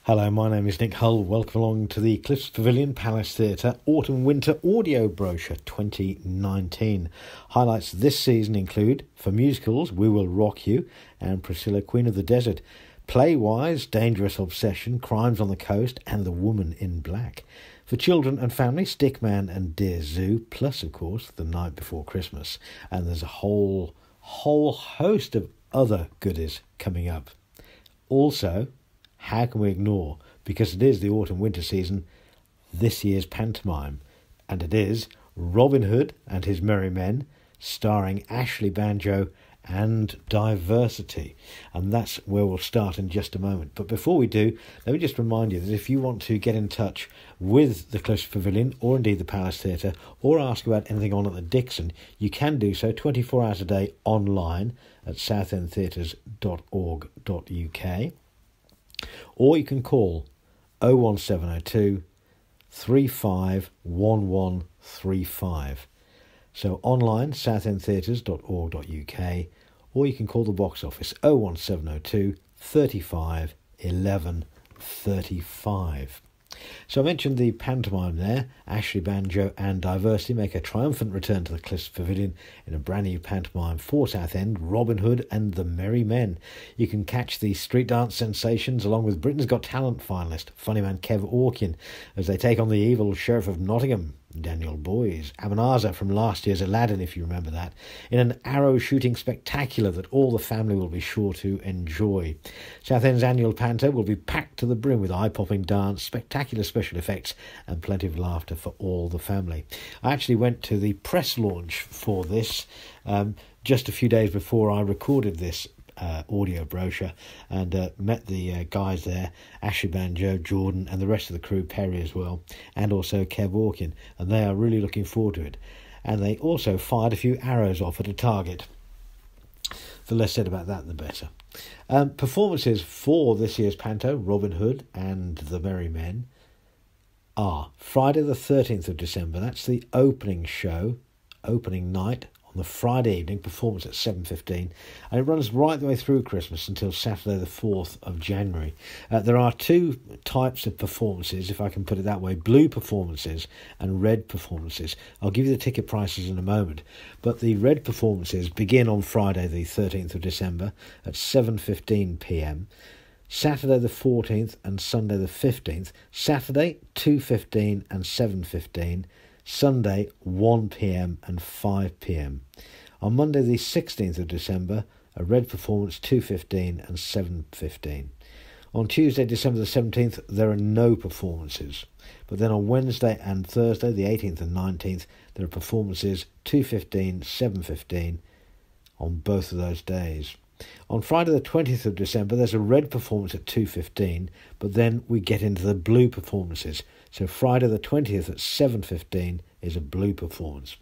Hello, my name is Nick Hull. Welcome along to the Cliffs Pavilion Palace Theatre Autumn-Winter Audio Brochure 2019. Highlights this season include, for musicals, We Will Rock You and Priscilla, Queen of the Desert. Play-wise, Dangerous Obsession, Crimes on the Coast and The Woman in Black. For children and family, Stickman and Dear Zoo, plus, of course, The Night Before Christmas. And there's a whole host of other goodies coming up. Also, how can we ignore, because it is the autumn-winter season, this year's pantomime, and it is Robin Hood and His Merry Men, starring Ashley Banjo and Diversity. And that's where we'll start in just a moment. But before we do, let me just remind you that if you want to get in touch with the Cliffs Pavilion, or indeed the Palace Theatre, or ask about anything on at the Dixon, you can do so 24 hours a day online at southendtheatres.org.uk. Or you can call 01702 351135. So online, southendtheatres.org.uk, or you can call the box office 01702 35 11 35. So I mentioned the pantomime there. Ashley Banjo and Diversity make a triumphant return to the Cliffs Pavilion in a brand new pantomime for Southend, Robin Hood and the Merry Men. You can catch the street dance sensations along with Britain's Got Talent finalist, funny man Kev Orkin, as they take on the evil Sheriff of Nottingham, Daniel Boys, Abenaza from last year's Aladdin, if you remember that, in an arrow-shooting spectacular that all the family will be sure to enjoy. Southend's annual panto will be packed to the brim with eye-popping dance, spectacular special effects and plenty of laughter for all the family. I actually went to the press launch for this just a few days before I recorded this audio brochure, and met the guys there, Ashley Banjo, Jordan and the rest of the crew, Perry as well, and also Kev Orkin, and they are really looking forward to it. And they also fired a few arrows off at a target. The less said about that, the better. Performances for this year's panto, Robin Hood and the Merry Men, are Friday the 13th of December. That's the opening show, opening night, on the Friday evening, performance at 7:15, and it runs right the way through Christmas until Saturday the 4th of January. There are two types of performances, if I can put it that way, blue performances and red performances. I'll give you the ticket prices in a moment, but the red performances begin on Friday the 13th of December at 7:15pm, Saturday the 14th and Sunday the 15th, Saturday 2:15 and 7:15, Sunday 1pm and 5pm. On Monday the 16th of December, a red performance 2:15 and 7:15. On Tuesday, December the 17th, there are no performances. But then on Wednesday and Thursday, the 18th and 19th, there are performances 2:15, 7:15 on both of those days. On Friday the 20th of December, there's a red performance at 2:15, but then we get into the blue performances. So Friday the 20th at 7:15 is a blue performance.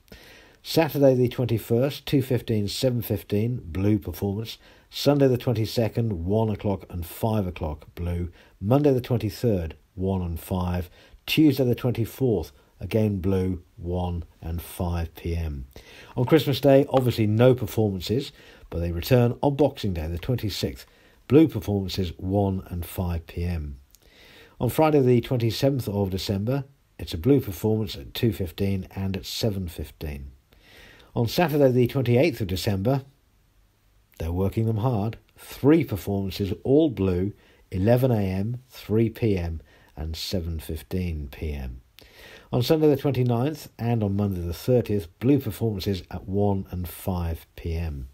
Saturday the 21st, 2:15, 7:15, blue performance. Sunday the 22nd, 1 o'clock and 5 o'clock, blue. Monday the 23rd, 1 and 5. Tuesday the 24th, again blue, 1 and 5pm. On Christmas Day, obviously no performances, but they return on Boxing Day, the 26th. Blue performances, 1 and 5pm. On Friday the 27th of December, it's a blue performance at 2:15 and at 7:15. On Saturday the 28th of December, they're working them hard. 3 performances, all blue, 11am, 3pm and 7:15pm. On Sunday the 29th and on Monday the 30th, blue performances at 1 and 5pm.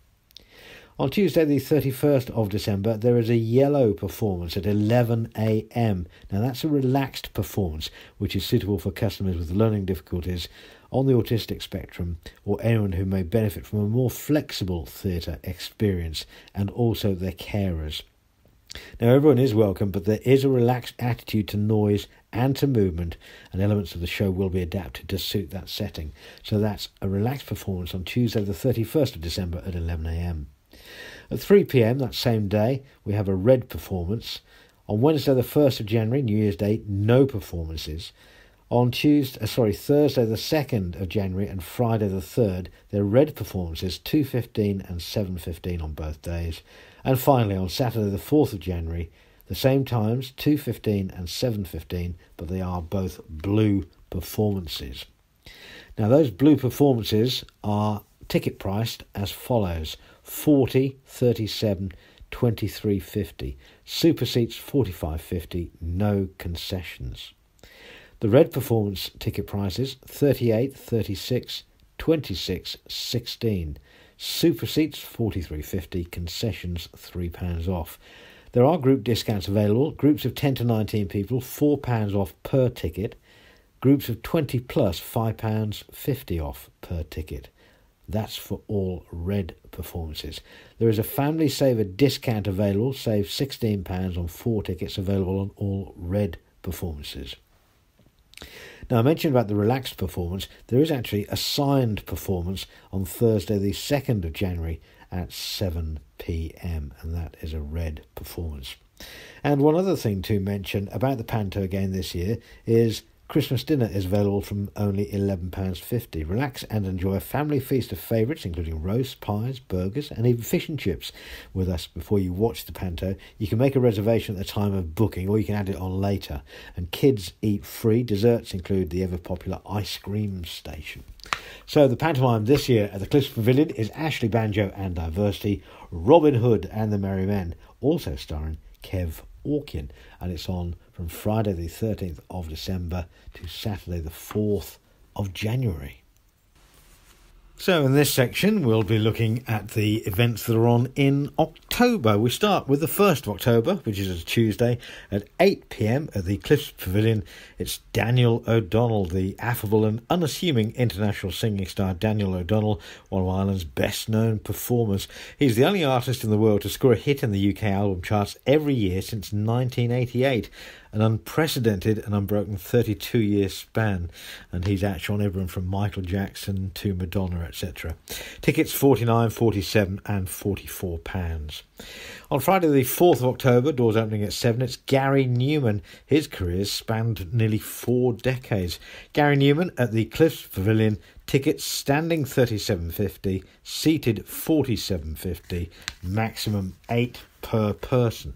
On Tuesday the 31st of December, there is a yellow performance at 11am. Now that's a relaxed performance, which is suitable for customers with learning difficulties on the autistic spectrum, or anyone who may benefit from a more flexible theatre experience, and also their carers. Now everyone is welcome, but there is a relaxed attitude to noise and to movement, and elements of the show will be adapted to suit that setting. So that's a relaxed performance on Tuesday the 31st of December at 11am. At 3pm that same day, we have a red performance. On Wednesday the 1st of January, New Year's Day, no performances. On Thursday the 2nd of January and Friday the 3rd, there are red performances, 2:15 and 7:15 on both days. And finally, on Saturday the 4th of January, The same times, 2:15 and 7:15, but they are both blue performances. Now those blue performances are ticket priced as follows: 40, 37, 23.50. Super seats 45.50, no concessions. The red performance ticket prices 38, 36, 26, 16. Super seats 43.50, concessions £3 off. There are group discounts available. Groups of 10 to 19 people, £4 off per ticket. Groups of 20 plus, £5.50 off per ticket. That's for all red performances. There is a family saver discount available. Save £16 on 4 tickets available on all red performances. Now, I mentioned about the relaxed performance. There is actually a signed performance on Thursday the 2nd of January at 7 p.m, and that is a red performance. And one other thing to mention about the Panto again this year is Christmas dinner is available from only £11.50. Relax and enjoy a family feast of favourites, including roast, pies, burgers and even fish and chips with us before you watch the Panto. You can make a reservation at the time of booking, or you can add it on later. And kids eat free. Desserts include the ever-popular ice cream station. So the pantomime this year at the Cliffs Pavilion is Ashley Banjo and Diversity, Robin Hood and the Merry Men, also starring Kev Orkin, and it's on from Friday the 13th of December to Saturday the 4th of January. So in this section we'll be looking at the events that are on in October. We start with the 1st of October, which is a Tuesday, at 8 p.m. at the Cliffs Pavilion. It's Daniel O'Donnell, the affable and unassuming international singing star Daniel O'Donnell, one of Ireland's best-known performers. He's the only artist in the world to score a hit in the UK album charts every year since 1988. An unprecedented and unbroken 32-year span, and he's actually on everyone from Michael Jackson to Madonna, etc. Tickets £49, £47 and £44. On Friday the 4th of October, doors opening at 7, it's Gary Newman. His career spanned nearly 4 decades. Gary Newman at the Cliffs Pavilion, tickets standing £37.50, seated £47.50, maximum 8 per person.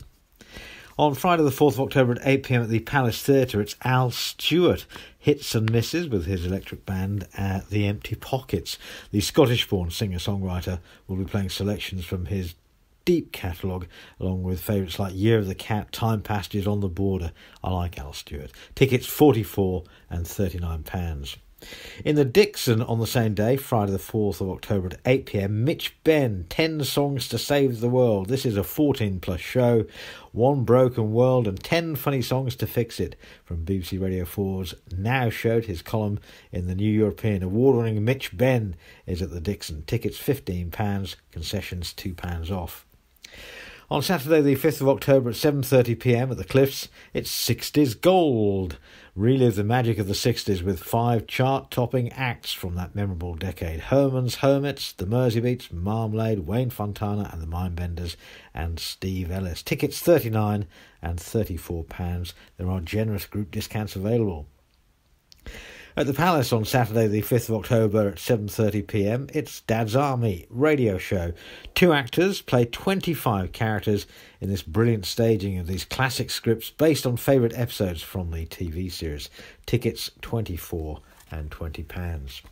On Friday the 4th of October at 8 p.m. at the Palace Theatre, it's Al Stewart, hits and misses with his electric band The Empty Pockets. The Scottish-born singer-songwriter will be playing selections from his deep catalogue, along with favourites like Year of the Cat, Time Passages, On the Border. I like Al Stewart. Tickets £44 and £39. In the Dixon on the same day, Friday the 4th of October at 8 p.m, Mitch Benn, 10 Songs to Save the World. This is a 14-plus show, One Broken World and 10 Funny Songs to Fix It. From BBC Radio 4's Now showed his column in the New European. Award-winning Mitch Benn is at the Dixon. Tickets £15, concessions £2 off. On Saturday the 5th of October at 7:30 p.m. at the Cliffs, it's 60s Gold. Relive the magic of the 60s with 5 chart-topping acts from that memorable decade. Herman's Hermits, the Merseybeats, Marmalade, Wayne Fontana and the Mindbenders, and Steve Ellis. Tickets £39 and £34. There are generous group discounts available. At the Palace on Saturday the 5th of October at 7:30 p.m, it's Dad's Army radio show. 2 actors play 25 characters in this brilliant staging of these classic scripts based on favourite episodes from the TV series. Tickets £24 and £20.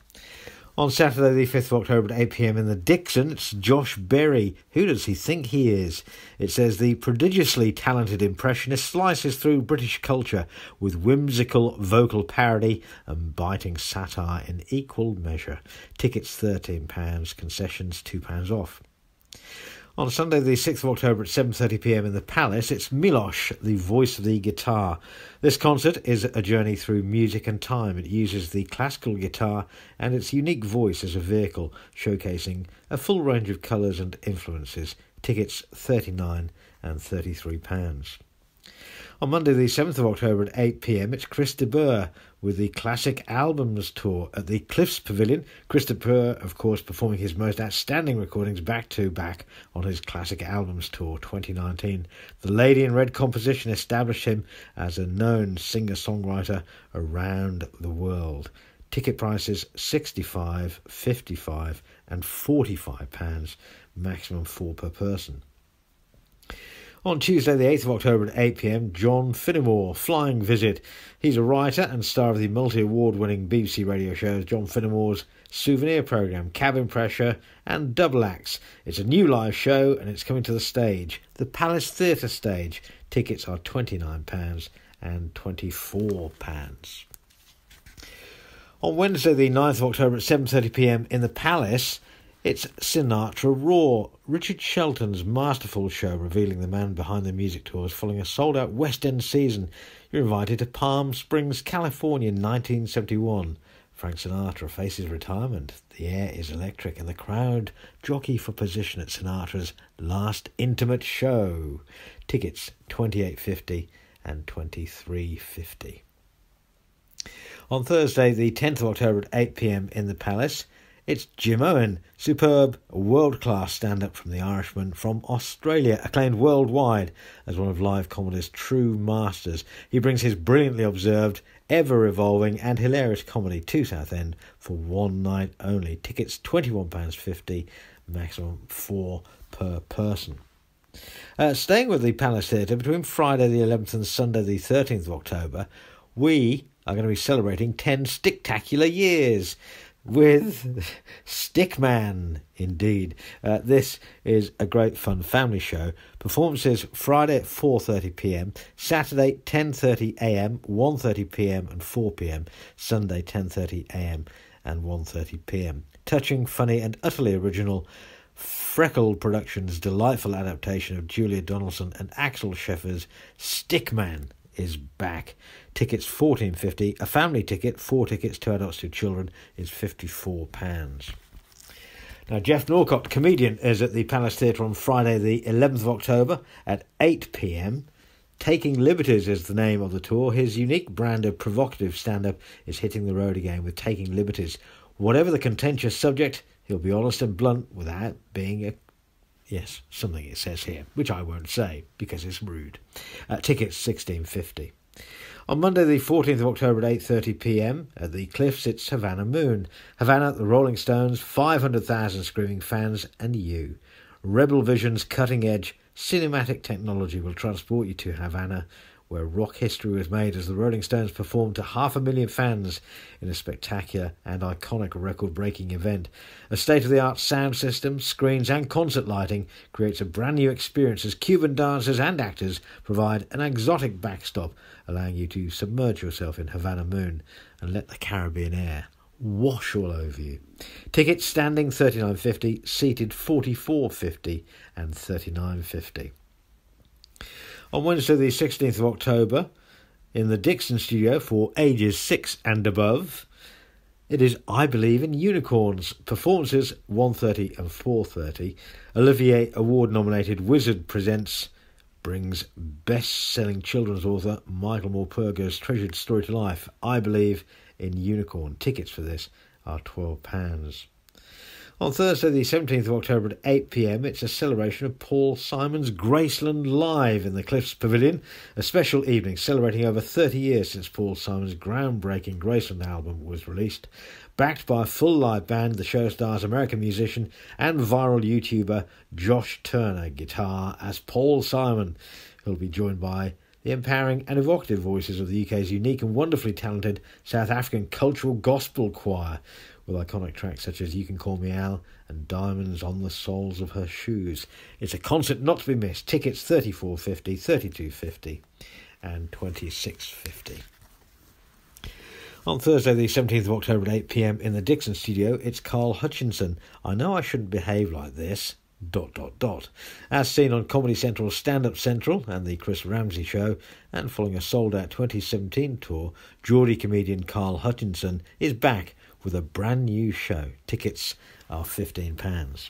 On Saturday the 5th of October at 8 p.m. in the Dixon, it's Josh Berry. Who does he think he is? It says the prodigiously talented impressionist slices through British culture with whimsical vocal parody and biting satire in equal measure. Tickets £13, concessions £2 off. On Sunday the 6th of October at 7:30 p.m. in the Palace, it's Milosh, the voice of the guitar. This concert is a journey through music and time. It uses the classical guitar and its unique voice as a vehicle, showcasing a full range of colours and influences. Tickets £39 and £33. On Monday the 7th of October at 8 p.m, it's Chris de Burgh with the Classic Albums Tour at the Cliffs Pavilion. Chris de Burgh, of course, performing his most outstanding recordings back-to-back on his Classic Albums Tour 2019. The Lady in Red composition established him as a known singer-songwriter around the world. Ticket prices £65, £55 and £45, maximum 4 per person. On Tuesday the 8th of October at 8 p.m, John Finnemore, Flying Visit. He's a writer and star of the multi-award-winning BBC radio shows John Finnemore's Souvenir programme, Cabin Pressure and Double Acts. It's a new live show and it's coming to the stage, the Palace Theatre stage. Tickets are £29 and £24. On Wednesday the 9th of October at 7:30 p.m. in the Palace, it's Sinatra Raw, Richard Shelton's masterful show revealing the man behind the music tours following a sold-out West End season. You're invited to Palm Springs, California in 1971. Frank Sinatra faces retirement. The air is electric and the crowd jockey for position at Sinatra's last intimate show. Tickets $28.50 and $23.50. On Thursday, the 10th of October at 8 p.m. in the Palace, it's Jim Owen, superb, world-class stand-up from the Irishman from Australia, acclaimed worldwide as one of live comedy's true masters. He brings his brilliantly observed, ever-evolving and hilarious comedy to Southend for one night only. Tickets £21.50, maximum 4 per person. Staying with the Palace Theatre, between Friday the 11th and Sunday the 13th of October, we are going to be celebrating 10 sticktacular years with Stickman, indeed. This is a great fun family show. Performances Friday at 4:30 p.m, Saturday 10:30 a.m, 1:30 p.m. and 4 p.m, Sunday 10:30 a.m. and 1:30 p.m. Touching, funny and utterly original, Freckle Productions' delightful adaptation of Julia Donaldson and Axel Scheffer's Stickman is back. Tickets £14.50. A family ticket, 4 tickets, 2 adults, 2 children, is £54. Now, Jeff Norcott, comedian, is at the Palace Theatre on Friday the 11th of October at 8 p.m. Taking Liberties is the name of the tour. His unique brand of provocative stand-up is hitting the road again with Taking Liberties. Whatever the contentious subject, he'll be honest and blunt without being something it says here, which I won't say because it's rude. Tickets £16.50. On Monday the 14th of October at 8:30 p.m. at the Cliffs, it's Havana Moon. Havana, the Rolling Stones, 500,000 screaming fans, and you. Rebel Vision's cutting-edge cinematic technology will transport you to Havana, where rock history was made as the Rolling Stones performed to 500,000 fans in a spectacular and iconic record-breaking event. A state-of-the-art sound system, screens and concert lighting creates a brand new experience as Cuban dancers and actors provide an exotic backstop, allowing you to submerge yourself in Havana Moon and let the Caribbean air wash all over you. Tickets standing $39.50, seated $44.50 and $39.50. On Wednesday the 16th of October, in the Dixon Studio for ages 6 and above, it is I Believe in Unicorns. Performances 1:30 and 4:30. Olivier Award-nominated Wizard brings best-selling children's author Michael Morpurgo's treasured story to life, I Believe in Unicorn. Tickets for this are £12. On Thursday the 17th of October at 8 p.m, it's a celebration of Paul Simon's Graceland Live in the Cliffs Pavilion, a special evening celebrating over 30 years since Paul Simon's groundbreaking Graceland album was released. Backed by a full live band, the show stars American musician and viral YouTuber Josh Turner, guitar as Paul Simon, who'll be joined by the empowering and evocative voices of the UK's unique and wonderfully talented South African cultural gospel choir, with iconic tracks such as You Can Call Me Al and Diamonds on the Soles of Her Shoes. It's a concert not to be missed. Tickets $34.50, $32.50 and $26.50. On Thursday the 17th of October at 8 p.m. in the Dixon Studio, it's Carl Hutchinson. I Know I Shouldn't Behave Like This... As seen on Comedy Central's Stand Up Central and the Chris Ramsey Show, and following a sold-out 2017 tour, Geordie comedian Carl Hutchinson is back with a brand new show. Tickets are £15.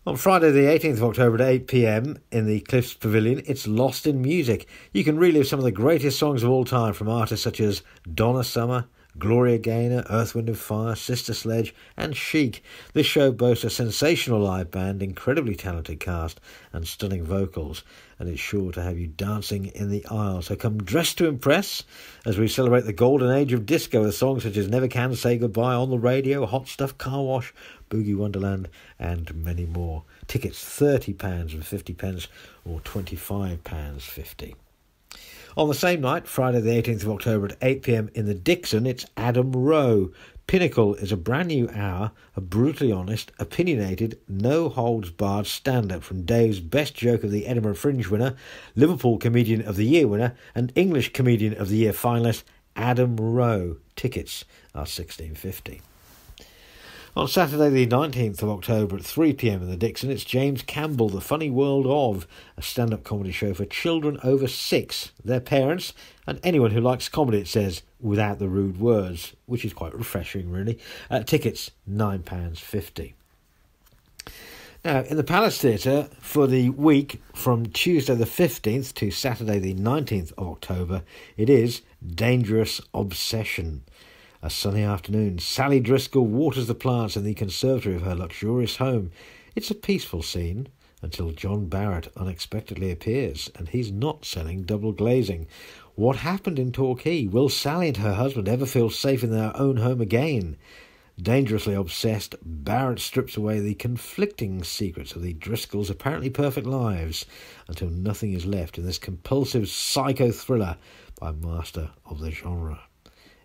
On Friday the 18th of October at 8 p.m. in the Cliffs Pavilion, it's Lost in Music. You can relive some of the greatest songs of all time from artists such as Donna Summer, Gloria Gaynor, Earth, Wind and Fire, Sister Sledge and Chic. This show boasts a sensational live band, incredibly talented cast and stunning vocals, and it's sure to have you dancing in the aisle. So come dressed to impress as we celebrate the golden age of disco with songs such as Never Can Say Goodbye, On the Radio, Hot Stuff, Car Wash, Boogie Wonderland and many more. Tickets £30.50 or £25.50. On the same night, Friday the 18th of October at 8 p.m. in the Dixon, it's Adam Rowe. Pinnacle is a brand new hour of brutally honest, opinionated, no-holds-barred stand-up from Dave's Best Joke of the Edinburgh Fringe winner, Liverpool Comedian of the Year winner and English Comedian of the Year finalist, Adam Rowe. Tickets are £16.50. On Saturday the 19th of October at 3 p.m. in the Dixon, it's James Campbell, The Funny World Of, a stand-up comedy show for children over 6, their parents, and anyone who likes comedy, it says, without the rude words, which is quite refreshing, really. Tickets, £9.50. Now, in the Palace Theatre, for the week from Tuesday the 15th to Saturday the 19th of October, it is Dangerous Obsession. A sunny afternoon, Sally Driscoll waters the plants in the conservatory of her luxurious home. It's a peaceful scene until John Barrett unexpectedly appears, and he's not selling double glazing. What happened in Torquay? Will Sally and her husband ever feel safe in their own home again? Dangerously obsessed, Barrett strips away the conflicting secrets of the Driscolls' apparently perfect lives until nothing is left in this compulsive psycho thriller by master of the genre.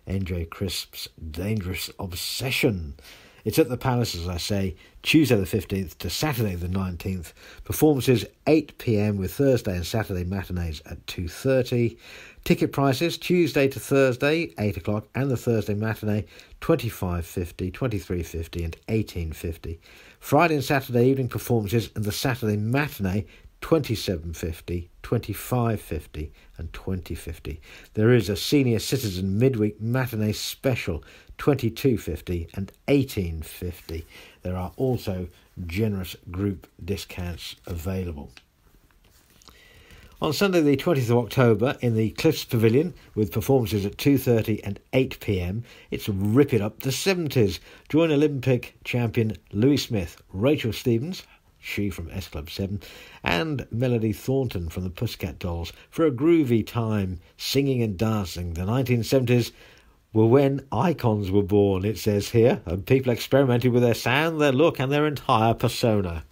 N.J. Crisp's Dangerous Obsession. It's at the Palace, as I say, Tuesday the 15th to Saturday the 19th. Performances 8 p.m. with Thursday and Saturday matinees at 2:30. Ticket prices Tuesday to Thursday, 8 o'clock, and the Thursday matinee, £25.50, £23.50 and £18.50. Friday and Saturday evening performances and the Saturday matinee, £27.50, £25.50 and £20.50. There is a senior citizen midweek matinee special, £22.50 and £18.50. There are also generous group discounts available. On Sunday the 20th of October in the Cliffs Pavilion with performances at 2:30 and 8 p.m, it's Rip It Up the 70s. Join Olympic champion Louis Smith, Rachel Stevens, she from S Club 7, and Melody Thornton from the Pussycat Dolls for a groovy time singing and dancing. The 1970s were when icons were born, it says here, and people experimented with their sound, their look and their entire persona.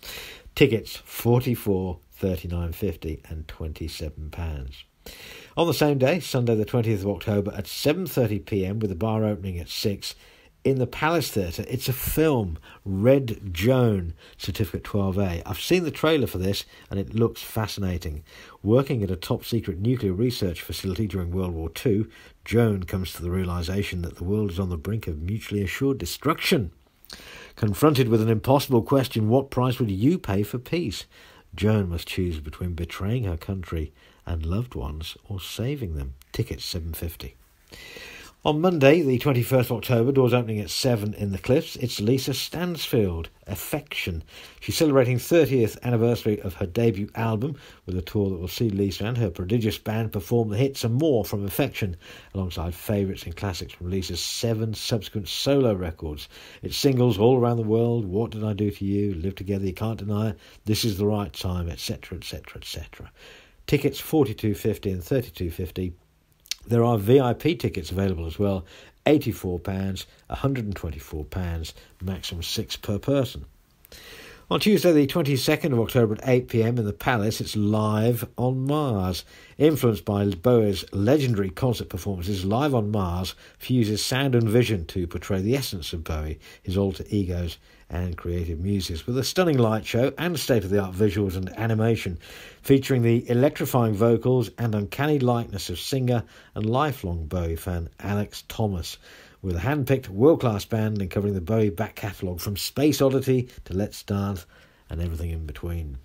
Tickets £44, £39.50 and £27. On the same day, Sunday the 20th of October at 7:30 p.m, with the bar opening at 6, in the Palace Theatre, it's a film, Red Joan, Certificate 12A. I've seen the trailer for this and it looks fascinating. Working at a top-secret nuclear research facility during World War II, Joan comes to the realisation that the world is on the brink of mutually assured destruction. Confronted with an impossible question, what price would you pay for peace? Joan must choose between betraying her country and loved ones or saving them. Tickets £7.50. On Monday, the 21st of October, doors opening at 7 in the Cliffs, it's Lisa Stansfield, Affection. She's celebrating 30th anniversary of her debut album with a tour that will see Lisa and her prodigious band perform the hits and more from Affection, alongside favourites and classics from Lisa's 7 subsequent solo records. It's singles all around the world, What Did I Do to You, Live Together, You Can't Deny It, This Is the Right Time, etc, etc, etc. Tickets £42.50 and £32.50. There are VIP tickets available as well, £84, £124, maximum 6 per person. On Tuesday the 22nd of October at 8 p.m. in the Palace, it's Live on Mars. Influenced by Bowie's legendary concert performances, Live on Mars fuses sound and vision to portray the essence of Bowie, his alter egos and creative muses, with a stunning light show and state-of-the-art visuals and animation, featuring the electrifying vocals and uncanny likeness of singer and lifelong Bowie fan Alex Thomas, with a hand-picked world-class band and covering the Bowie back catalogue from Space Oddity to Let's Dance and everything in between.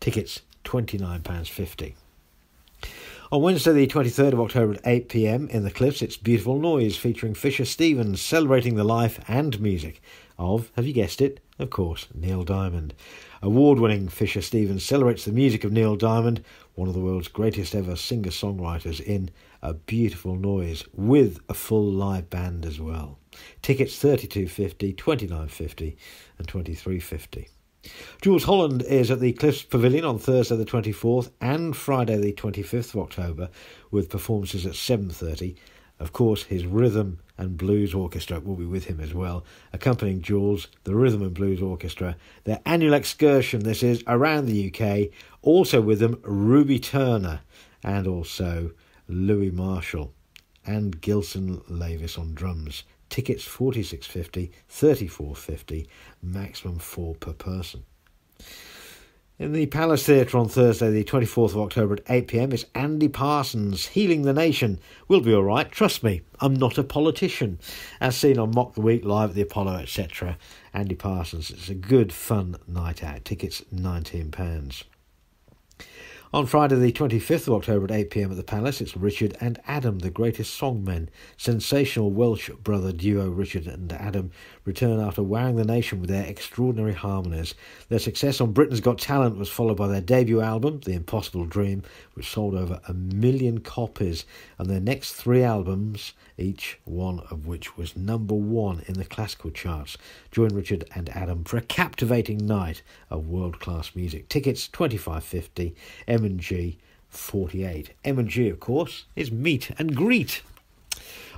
Tickets £29.50. On Wednesday the 23rd of October at 8 p.m. in the Cliffs, it's Beautiful Noise featuring Fisher Stevens, celebrating the life and music of, have you guessed it, Of course, Neil Diamond. Award-winning Fisher Stevens celebrates the music of Neil Diamond, one of the world's greatest ever singer-songwriters, in A Beautiful Noise, with a full live band as well. Tickets $32.50, $29.50 and $23.50. Jules Holland is at the Cliffs Pavilion on Thursday the 24th and Friday the 25th of October, with performances at 7:30. Of course, his Rhythm and Blues Orchestra will be with him as well, accompanying Jules, the Rhythm and Blues Orchestra, their annual excursion, this is, around the UK. Also with them, Ruby Turner and also Louis Marshall and Gilson Lavis on drums. Tickets $46.50, $34.50, maximum 4 per person. In the Palace Theatre on Thursday the 24th of October at 8 p.m, it's Andy Parsons, Healing the Nation. We'll be all right, trust me, I'm not a politician. As seen on Mock the Week, Live at the Apollo, etc. Andy Parsons, it's a good, fun night out. Tickets £19. On Friday the 25th of October at 8 p.m. at the Palace, it's Richard and Adam, the Greatest Songmen. Sensational Welsh brother duo Richard and Adam return after wowing the nation with their extraordinary harmonies. Their success on Britain's Got Talent was followed by their debut album, The Impossible Dream, which sold over 1 million copies, and their next 3 albums, each one of which was #1 in the classical charts. Join Richard and Adam for a captivating night of world-class music. Tickets $25.50, M&G $48. M&G, of course, is meet and greet.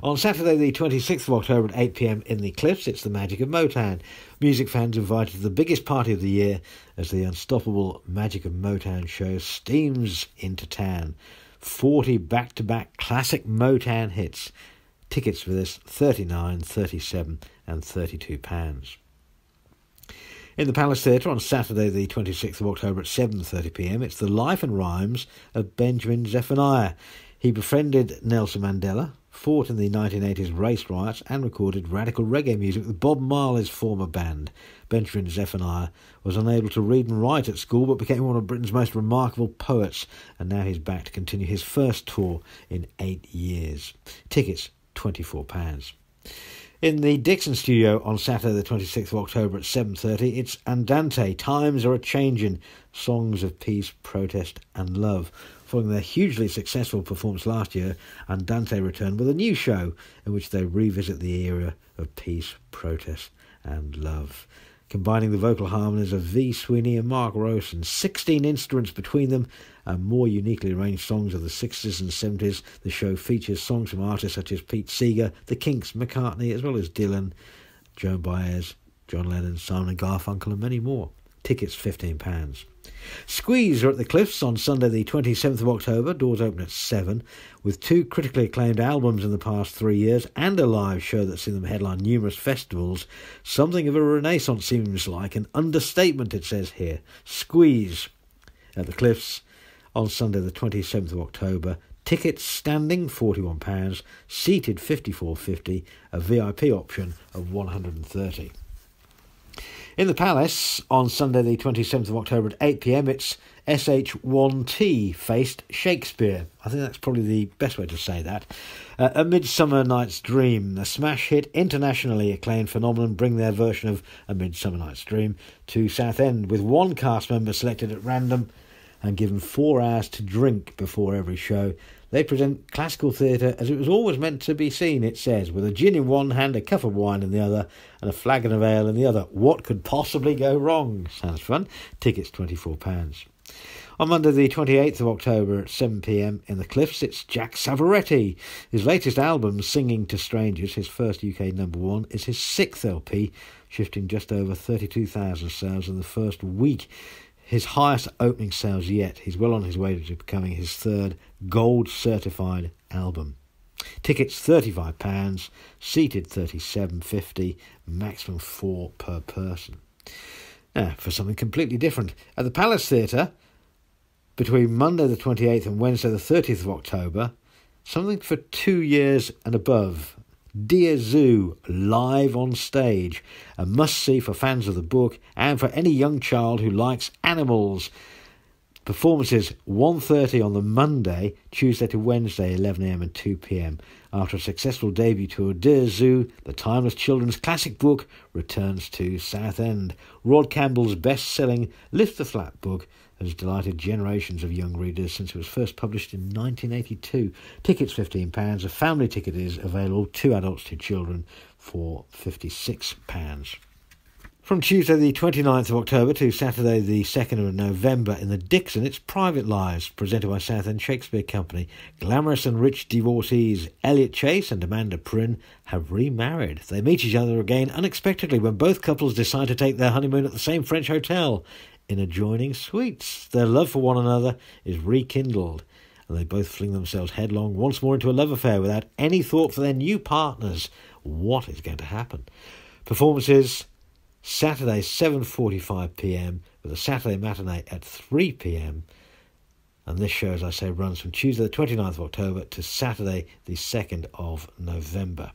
On Saturday the 26th of October at 8 p.m. in the Cliffs, it's the Magic of Motown. Music fans invited to the biggest party of the year as the unstoppable Magic of Motown show steams into town. 40 back-to-back classic Motown hits. Tickets for this £39, £37 and £32. In the Palace Theatre on Saturday the 26th of October at 7:30 p.m, it's the Life and Rhymes of Benjamin Zephaniah. He befriended Nelson Mandela, fought in the 1980s race riots and recorded radical reggae music with Bob Marley's former band. Benjamin Zephaniah was unable to read and write at school but became one of Britain's most remarkable poets, and now he's back to continue his first tour in 8 years. Tickets £24. In the Dixon studio on Saturday the 26th of October at 7:30, it's Andante, Times Are A-Changin', Songs of Peace, Protest and Love. Following their hugely successful performance last year, Andante return with a new show in which they revisit the era of peace, protest and love. Combining the vocal harmonies of V. Sweeney and Mark Rosen, 16 instruments between them, and more uniquely arranged songs of the 60s and 70s. The show features songs from artists such as Pete Seeger, The Kinks, McCartney, as well as Dylan, Joan Baez, John Lennon, Simon and Garfunkel and many more. Tickets £15. Squeeze are at the Cliffs on Sunday the 27th of October, doors open at 7, with 2 critically acclaimed albums in the past 3 years and a live show that's seen them headline numerous festivals. Something of a renaissance seems like, an understatement it says here. Squeeze at the Cliffs on Sunday the 27th of October. Tickets standing £41, seated £54.50, a VIP option of £130. In the Palace, on Sunday the 27th of October at 8 p.m, it's SH1T Faced Shakespeare. I think that's probably the best way to say that. A Midsummer Night's Dream, a smash hit, internationally acclaimed phenomenon, bring their version of A Midsummer Night's Dream to Southend, with 1 cast member selected at random and given 4 hours to drink before every show. They present classical theatre as it was always meant to be seen, it says, with a gin in one hand, a cup of wine in the other, and a flagon of ale in the other. What could possibly go wrong? Sounds fun. Tickets £24. On Monday the 28th of October at 7 p.m. in the Cliffs, it's Jack Savoretti. His latest album, Singing to Strangers, his first UK #1, is his 6th LP, shifting just over 32,000 sales in the first week. His highest opening sales yet. He's well on his way to becoming his 3rd gold-certified album. Tickets £35, seated £37.50, maximum 4 per person. Now, for something completely different. At the Palace Theatre, between Monday the 28th and Wednesday the 30th of October, something for 2 years and above. Dear Zoo, live on stage. A must-see for fans of the book and for any young child who likes animals. Performances 1:30 on the Monday, Tuesday to Wednesday 11am and 2pm. After a successful debut tour, Dear Zoo, the timeless children's classic book, returns to Southend. Rod Campbell's best-selling Lift the Flap book has delighted generations of young readers since it was first published in 1982. Tickets £15. A family ticket is available, 2 adults, 2 children, for £56. From Tuesday the 29th of October to Saturday the 2nd of November in the Dixon, it's Private Lives, presented by Southend Shakespeare Company. Glamorous and rich divorcees Elliot Chase and Amanda Prynne have remarried. They meet each other again unexpectedly when both couples decide to take their honeymoon at the same French hotel in adjoining suites. Their love for one another is rekindled, and they both fling themselves headlong once more into a love affair without any thought for their new partners. What is going to happen? Performances Saturday 7:45pm with a Saturday matinee at 3pm, and this show, as I say, runs from Tuesday the 29th of October to Saturday the 2nd of November.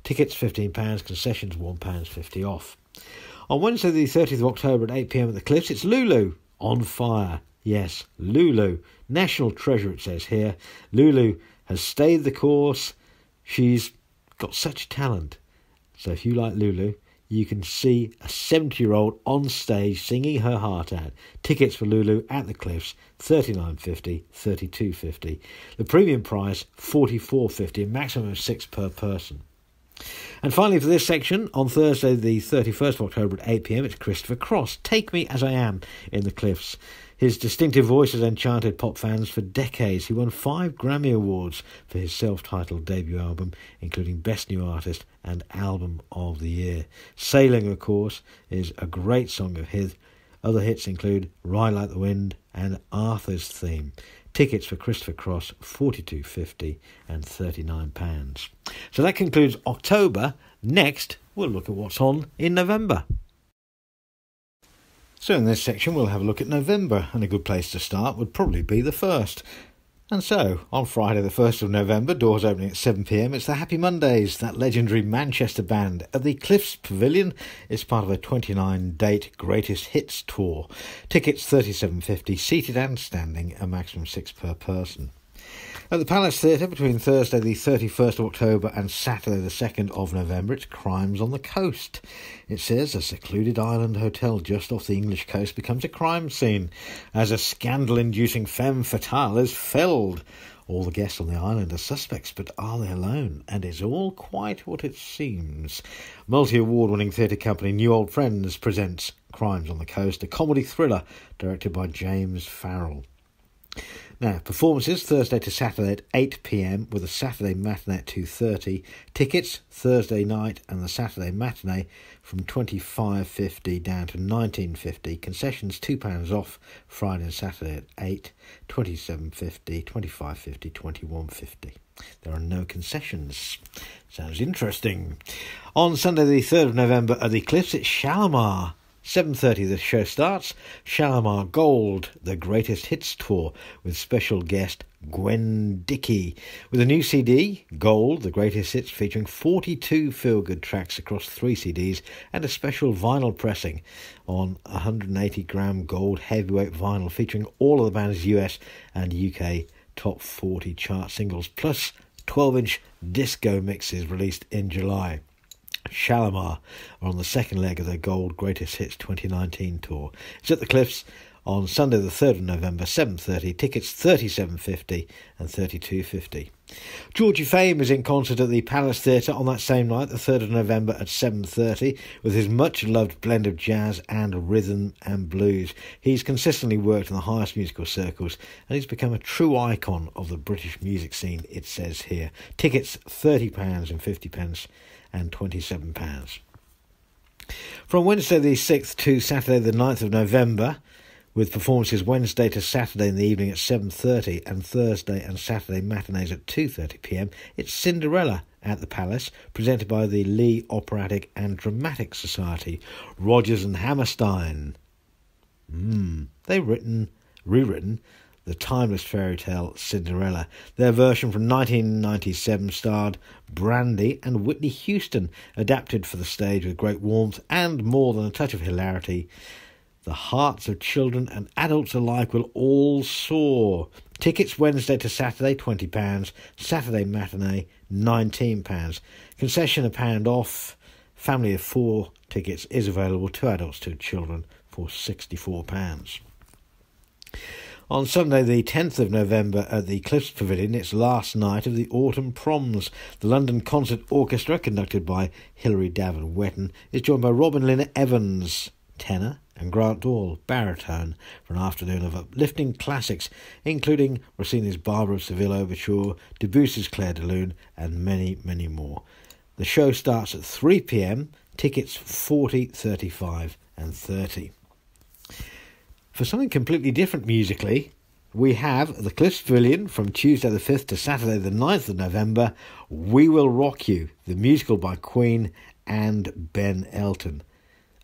Tickets £15, concessions £1.50 off. On Wednesday the 30th of October at 8pm at the Cliffs, it's Lulu on fire. Yes, Lulu, national treasure it says here. Lulu has stayed the course. She's got such talent. So if you like Lulu, you can see a 70-year-old on stage singing her heart out. Tickets for Lulu at the Cliffs, $39.50, $32.50. The premium price, $44.50, a maximum of 6 per person. And finally, for this section, on Thursday the 31st of October at 8pm, it's Christopher Cross, Take Me As I Am, in the Cliffs. His distinctive voice has enchanted pop fans for decades. He won 5 Grammy Awards for his self-titled debut album, including Best New Artist and Album of the Year. Sailing, of course, is a great song of his. Other hits include Ride Like the Wind and Arthur's Theme. Tickets for Christopher Cross, $42.50 and £39. So that concludes October. Next, we'll look at what's on in November. So in this section we'll have a look at November, and a good place to start would probably be the 1st. And so, on Friday the 1st of November, doors opening at 7pm, it's the Happy Mondays, that legendary Manchester band at the Cliffs Pavilion. It's part of a 29-date Greatest Hits tour. Tickets $37.50, seated and standing, a maximum 6 per person. At the Palace Theatre, between Thursday the 31st of October and Saturday the 2nd of November, it's Crimes on the Coast. It says a secluded island hotel just off the English coast becomes a crime scene as a scandal-inducing femme fatale is felled. All the guests on the island are suspects, but are they alone? And is all quite what it seems? Multi-award-winning theatre company New Old Friends presents Crimes on the Coast, a comedy thriller directed by James Farrell. Now, performances Thursday to Saturday at 8pm with a Saturday matinee at 2:30. Tickets Thursday night and the Saturday matinee from $25.50 down to $19.50. Concessions £2 off Friday and Saturday at 8, $27.50, $25.50, $21.50. There are no concessions. Sounds interesting. On Sunday the 3rd of November at the Cliffs, it's Shalimar. 7:30 the show starts. Shalimar Gold, the Greatest Hits tour, with special guest Gwen Dickey. With a new CD, Gold, the Greatest Hits, featuring 42 feel-good tracks across 3 CDs and a special vinyl pressing on 180-gram gold heavyweight vinyl featuring all of the band's US and UK top 40 chart singles, plus 12-inch disco mixes released in July. Shalimar are on the second leg of their Gold Greatest Hits 2019 tour. It's at the Cliffs on Sunday the 3rd of November, 7:30. Tickets $37.50 and $32.50. Georgie Fame is in concert at the Palace Theatre on that same night, the 3rd of November at 7:30, with his much-loved blend of jazz and rhythm and blues. He's consistently worked in the highest musical circles, and he's become a true icon of the British music scene, it says here. Tickets £30 and 50p and £27. From Wednesday the 6th to Saturday the 9th of November, with performances Wednesday to Saturday in the evening at 7:30 and Thursday and Saturday matinees at 2:30pm, it's Cinderella at the Palace, presented by the Lee Operatic and Dramatic Society. Rodgers and Hammerstein. They've rewritten the timeless fairy tale Cinderella. Their version from 1997 starred Brandy and Whitney Houston, adapted for the stage with great warmth and more than a touch of hilarity. The hearts of children and adults alike will all soar. Tickets Wednesday to Saturday, £20. Saturday matinee, £19. Concession £1 off. Family of 4 tickets is available, 2 adults, 2 children, for £64. On Sunday the 10th of November at the Cliffs Pavilion, it's last night of the Autumn Proms. The London Concert Orchestra, conducted by Hilary Davin-Wetton, is joined by Robin Lynn Evans, tenor, and Grant Dahl, baritone, for an afternoon of uplifting classics, including Rossini's Barbara of Seville Overture, Debussy's Clair de Lune, and many, many more. The show starts at 3 p.m, tickets 40, 35 and 30. For something completely different musically, we have the Cliffs Pavilion from Tuesday the 5th to Saturday the 9th of November, We Will Rock You, the musical by Queen and Ben Elton.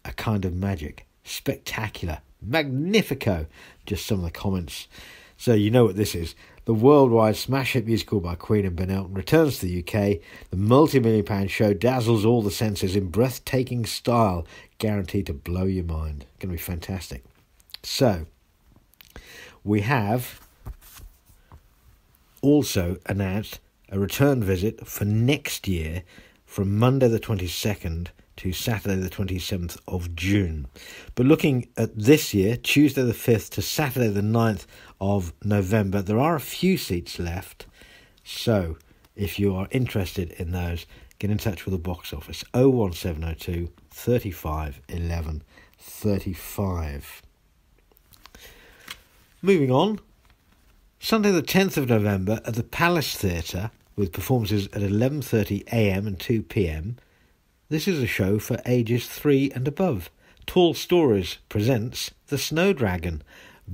A kind of magic, spectacular, magnifico, just some of the comments. So you know what this is. The worldwide smash hit musical by Queen and Ben Elton returns to the UK. The multi-million-pound show dazzles all the senses in breathtaking style, guaranteed to blow your mind. Going to be fantastic. So, we have also announced a return visit for next year from Monday the 22nd to Saturday the 27th of June. But looking at this year, Tuesday the 5th to Saturday the 9th of November, there are a few seats left. So, if you are interested in those, get in touch with the box office, 01702 35 11 35. Moving on, Sunday the 10th of November at the Palace Theatre, with performances at 11:30am and 2pm. This is a show for ages 3 and above. Tall Stories presents The Snow Dragon.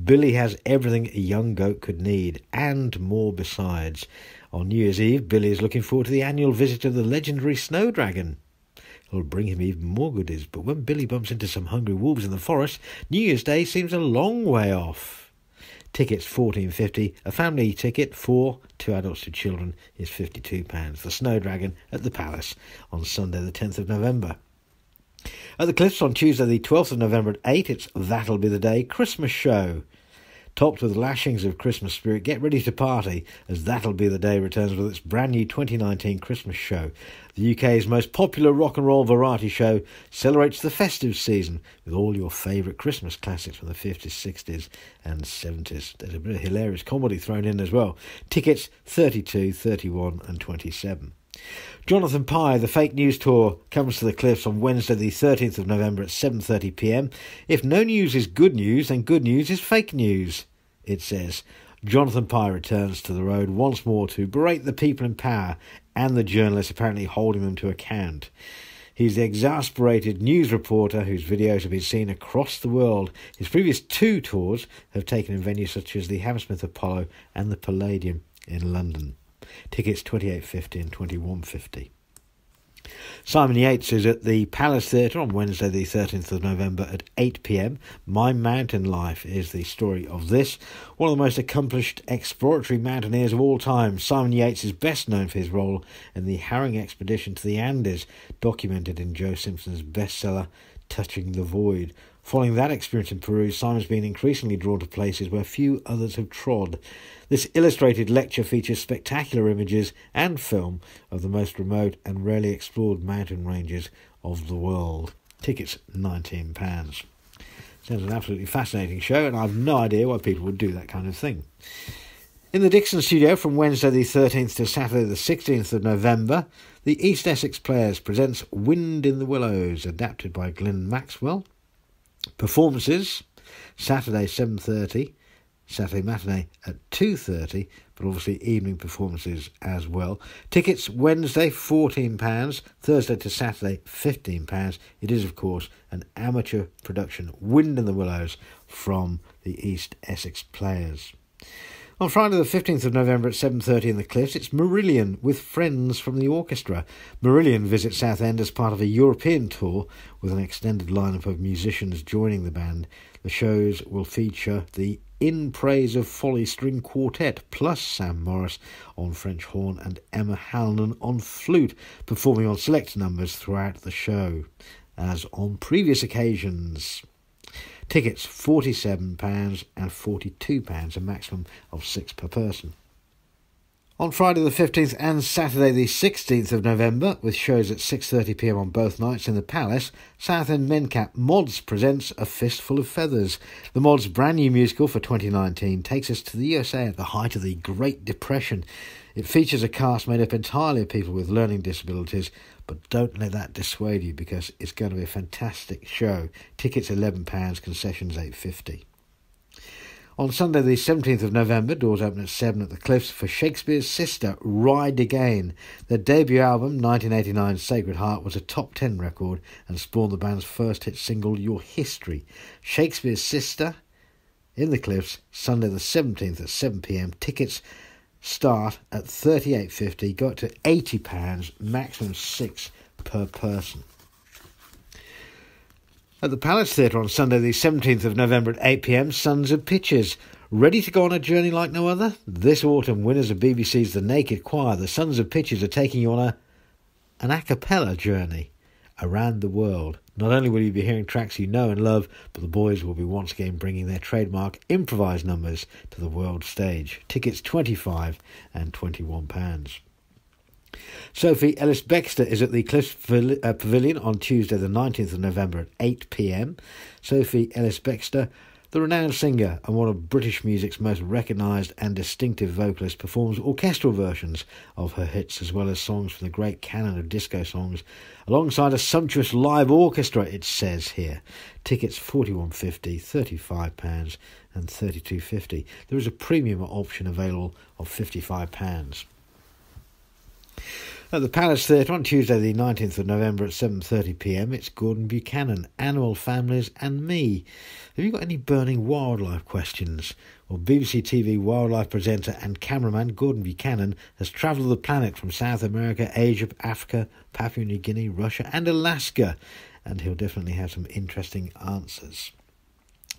Billy has everything a young goat could need, and more besides. On New Year's Eve, Billy is looking forward to the annual visit of the legendary Snow Dragon. It'll bring him even more goodies, but when Billy bumps into some hungry wolves in the forest, New Year's Day seems a long way off. Tickets $14.50. A family ticket for 2 adults, 2 children is £52. The Snow Dragon at the Palace on Sunday the 10th of November. At the Cliffs on Tuesday the 12th of November at 8, it's That'll Be the Day Christmas Show. Topped with lashings of Christmas spirit, get ready to party as That'll Be the Day returns with its brand new 2019 Christmas show. The UK's most popular rock and roll variety show celebrates the festive season with all your favourite Christmas classics from the 50s, 60s and 70s. There's a bit of hilarious comedy thrown in as well. Tickets 32, 31 and 27. Jonathan Pye, the Fake News Tour, comes to the Cliffs on Wednesday the 13th of November at 7:30pm. If no news is good news, then good news is fake news, it says. Jonathan Pye returns to the road once more to berate the people in power and the journalists apparently holding them to account. He's the exasperated news reporter whose videos have been seen across the world. His previous 2 tours have taken in venues such as the Hammersmith Apollo and the Palladium in London. Tickets $28.50 and $21.50. Simon Yates is at the Palace Theatre on Wednesday the 13th of November at 8pm. My Mountain Life is the story of this. One of the most accomplished exploratory mountaineers of all time, Simon Yates is best known for his role in the harrowing expedition to the Andes, documented in Joe Simpson's bestseller Touching the Void. Following that experience in Peru, Simon's been increasingly drawn to places where few others have trod. This illustrated lecture features spectacular images and film of the most remote and rarely explored mountain ranges of the world. Tickets £19. Sounds an absolutely fascinating show, and I've no idea why people would do that kind of thing. In the Dixon studio from Wednesday the 13th to Saturday the 16th of November, the East Essex Players presents Wind in the Willows, adapted by Glenn Maxwell. Performances, Saturday 7:30, Saturday matinee at 2:30, but obviously evening performances as well. Tickets Wednesday £14, Thursday to Saturday £15. It is, of course, an amateur production, Wind in the Willows, from the East Essex Players. On Friday the 15th of November at 7:30 in the Cliffs, it's Marillion with friends from the orchestra. Marillion visits Southend as part of a European tour with an extended lineup of musicians joining the band. The shows will feature the In Praise of Folly string quartet plus Sam Morris on French horn and Emma Halnan on flute, performing on select numbers throughout the show, as on previous occasions. Tickets £47 and £42, a maximum of £6 per person. On Friday the 15th and Saturday the 16th of November, with shows at 6:30pm on both nights in the Palace, Southend Mencap Mods presents A Fistful of Feathers. The Mods' brand new musical for 2019 takes us to the USA at the height of the Great Depression. It features a cast made up entirely of people with learning disabilities, but don't let that dissuade you because it's going to be a fantastic show. Tickets £11, concessions £8.50. On Sunday the 17th of November, doors open at 7 at the Cliffs for Shakespeare's Sister, Ride Again. Their debut album, 1989's Sacred Heart, was a top 10 record and spawned the band's first hit single, Your History. Shakespeare's Sister in the Cliffs, Sunday the 17th at 7pm. Tickets start at £38.50, go up to £80, maximum £6 per person. At the Palace Theatre on Sunday the 17th of November at 8pm, Sons of Pitches. Ready to go on a journey like no other? This autumn, winners of BBC's The Naked Choir, the Sons of Pitches are taking you on an a cappella journey around the world. Not only will you be hearing tracks you know and love, but the boys will be once again bringing their trademark improvised numbers to the world stage. Tickets £25 and £21. Sophie Ellis-Bextor is at the Cliffs Pavilion on Tuesday the 19th of November at 8pm. Sophie Ellis-Bextor, the renowned singer and one of British music's most recognised and distinctive vocalists, performs orchestral versions of her hits as well as songs from the great canon of disco songs, alongside a sumptuous live orchestra, it says here. Tickets £41.50, £35 and £32.50. There is a premium option available of £55. At the Palace Theatre on Tuesday the 19th of November at 7:30pm, it's Gordon Buchanan, Animal Families and Me. Have you got any burning wildlife questions? Well, BBC TV wildlife presenter and cameraman Gordon Buchanan has travelled the planet from South America, Asia, Africa, Papua New Guinea, Russia and Alaska, and he'll definitely have some interesting answers.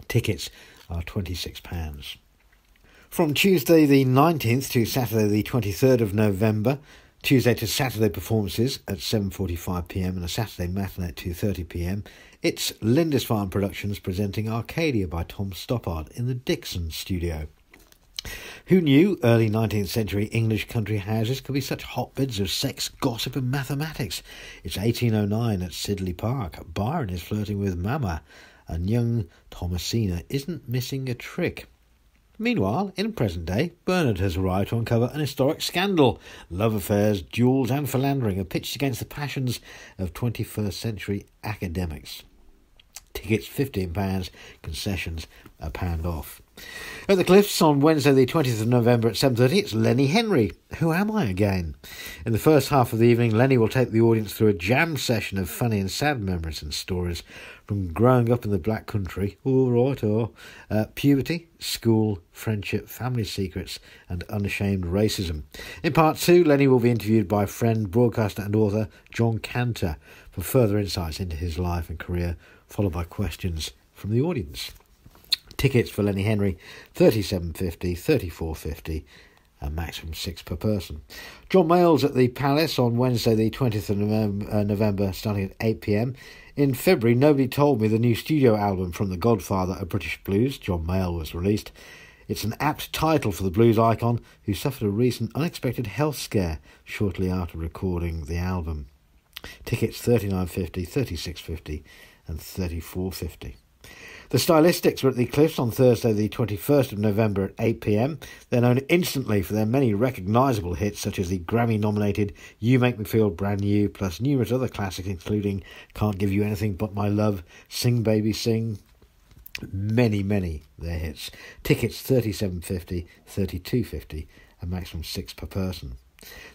Tickets are £26. From Tuesday the 19th to Saturday the 23rd of November, Tuesday to Saturday performances at 7:45pm and a Saturday matinee at 2:30pm. It's Lindisfarne Productions presenting Arcadia by Tom Stoppard in the Dixon studio. Who knew early 19th century English country houses could be such hotbeds of sex, gossip and mathematics? It's 1809 at Sidley Park. Byron is flirting with Mama and young Thomasina isn't missing a trick. Meanwhile, in present day, Bernard has arrived to uncover an historic scandal. Love affairs, duels and philandering are pitched against the passions of 21st century academics. Tickets £15, concessions £1 off. At the Cliffs on Wednesday the 20th of November at 7:30, it's Lenny Henry. Who am I again? In the first half of the evening, Lenny will take the audience through a jam session of funny and sad memories and stories from growing up in the Black Country, puberty, school, friendship, family secrets and unashamed racism. In part 2, Lenny will be interviewed by friend, broadcaster and author John Cantor for further insights into his life and career, followed by questions from the audience. Tickets for Lenny Henry, £37.50, £34.50, a maximum £6 per person. John Mayall's at the Palace on Wednesday the 20th of November starting at 8pm. In February, Nobody Told Me, the new studio album from the godfather of British blues, John Mayall, was released. It's an apt title for the blues icon who suffered a recent unexpected health scare shortly after recording the album. Tickets $39.50, $36.50 and $34.50. The Stylistics were at the Cliffs on Thursday the 21st of November at 8pm. They're known instantly for their many recognisable hits such as the Grammy-nominated You Make Me Feel Brand New, plus numerous other classics including Can't Give You Anything But My Love, Sing Baby Sing, many their hits. Tickets $37.50, $32.50, a maximum £6 per person.